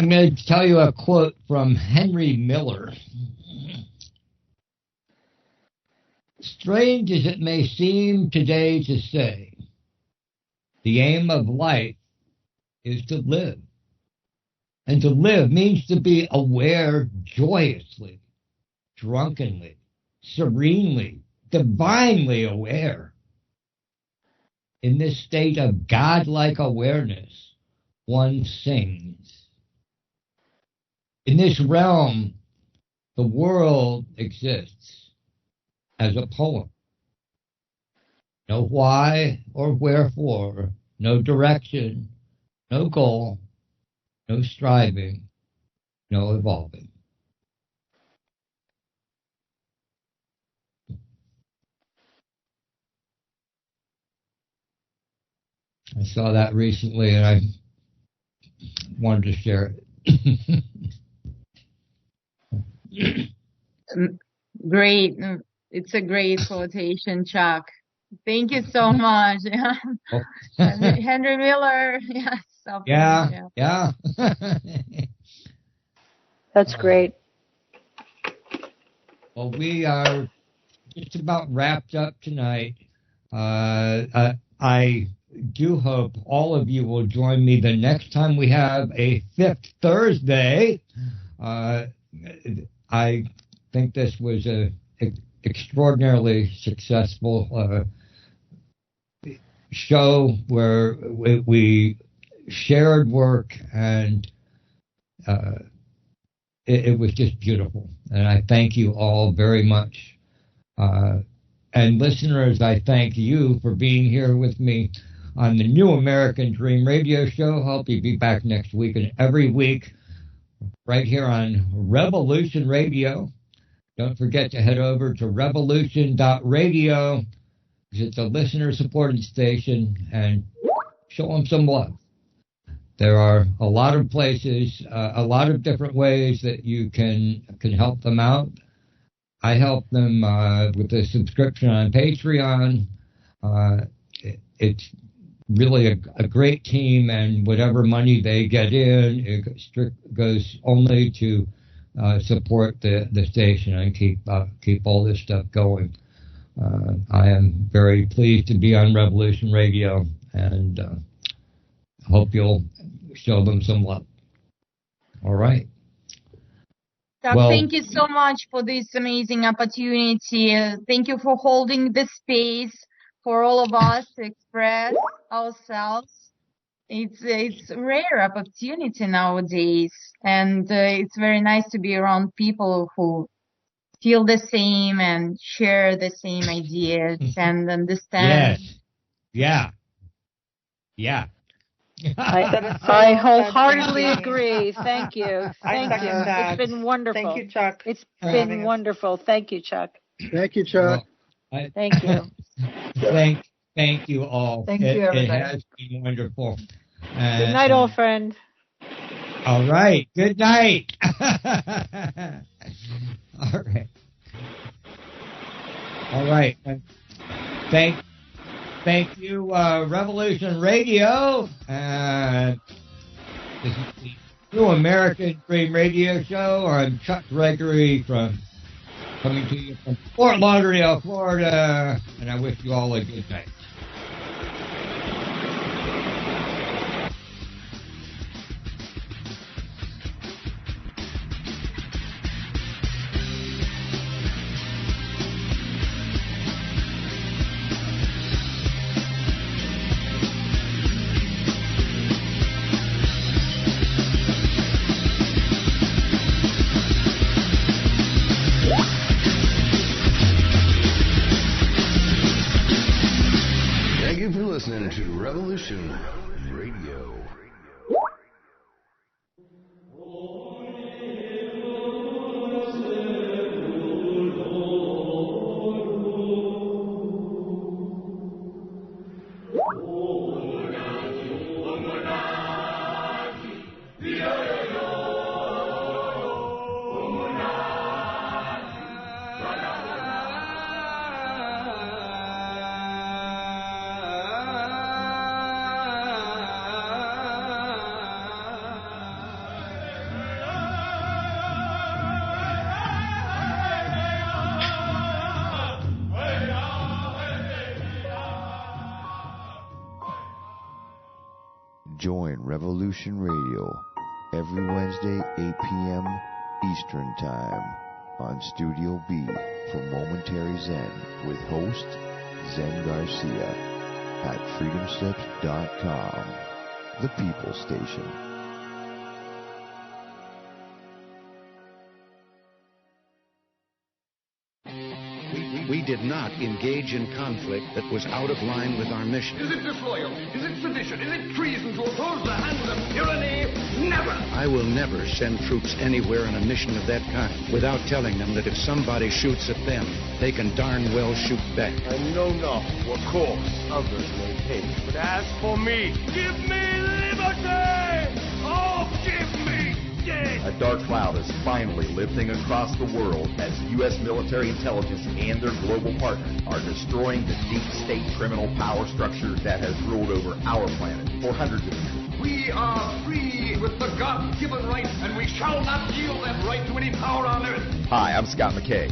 going to tell you a quote from Henry Miller. Strange as it may seem today to say, the aim of life is to live. And to live means to be aware joyously, drunkenly, serenely, divinely aware. In this state of godlike awareness, one sings. In this realm, the world exists as a poem. No why or wherefore, no direction, no goal, no striving, no evolving. I saw that recently and I wanted to share it. Great. It's a great quotation, Chuck. Thank you so much. Henry Miller. Yes. Yeah. That's great. Well, we are just about wrapped up tonight. I do hope all of you will join me the next time we have a Fifth Thursday. I think this was a extraordinarily successful show where we shared work, and it was just beautiful. And I thank you all very much. And listeners, I thank you for being here with me on the New American Dream radio show. Hope you'll be back next week and every week right here on Revolution Radio. Don't forget to head over to revolution.radio, because it's a listener-supported station, and show them some love. There are a lot of places, a lot of different ways that you can help them out. I help them with a subscription on Patreon. It's really a great team, and whatever money they get in, it goes only to support the station and keep all this stuff going. I am very pleased to be on Revolution Radio, and hope you'll show them some love. All right. Doug, thank you so much for this amazing opportunity. Thank you for holding the space for all of us to express ourselves. It's a rare opportunity nowadays, and it's very nice to be around people who feel the same and share the same ideas and understand. Yes. Yeah. I wholeheartedly agree. Thank you. Thank you. It's been wonderful. Thank you, Chuck. It's been wonderful. Thank you, Chuck. Thank you, Chuck. Thank you. Thank you all. Thank you, everybody. It has been wonderful. Good night, old friend. All right. Good night. All right. Thank you, Revolution Radio. This is the New American Dream Radio Show. I'm Chuck Gregory coming to you from Fort Lauderdale, Florida, and I wish you all a good night. Listening to Revolution Radio. Join Revolution Radio every Wednesday, 8 p.m. Eastern Time on Studio B for Momentary Zen with host Zen Garcia at freedomslips.com, the People Station. We did not engage in conflict that was out of line with our mission. Is it disloyal? Is it sedition? Is it treason to oppose the hands of tyranny? Never! I will never send troops anywhere on a mission of that kind without telling them that if somebody shoots at them, they can darn well shoot back. I know not what course others may take, but as for me, give me liberty! Oh, give me A dark cloud is finally lifting across the world as U.S. military intelligence and their global partners are destroying the deep state criminal power structure that has ruled over our planet for hundreds of years. We are free with the God-given right, and we shall not yield that right to any power on earth. Hi, I'm Scott McKay.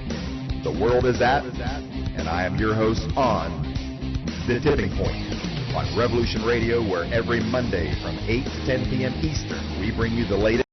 The world is at, and I am your host on The Tipping Point on Revolution Radio, where every Monday from 8 to 10 p.m. Eastern, we bring you the latest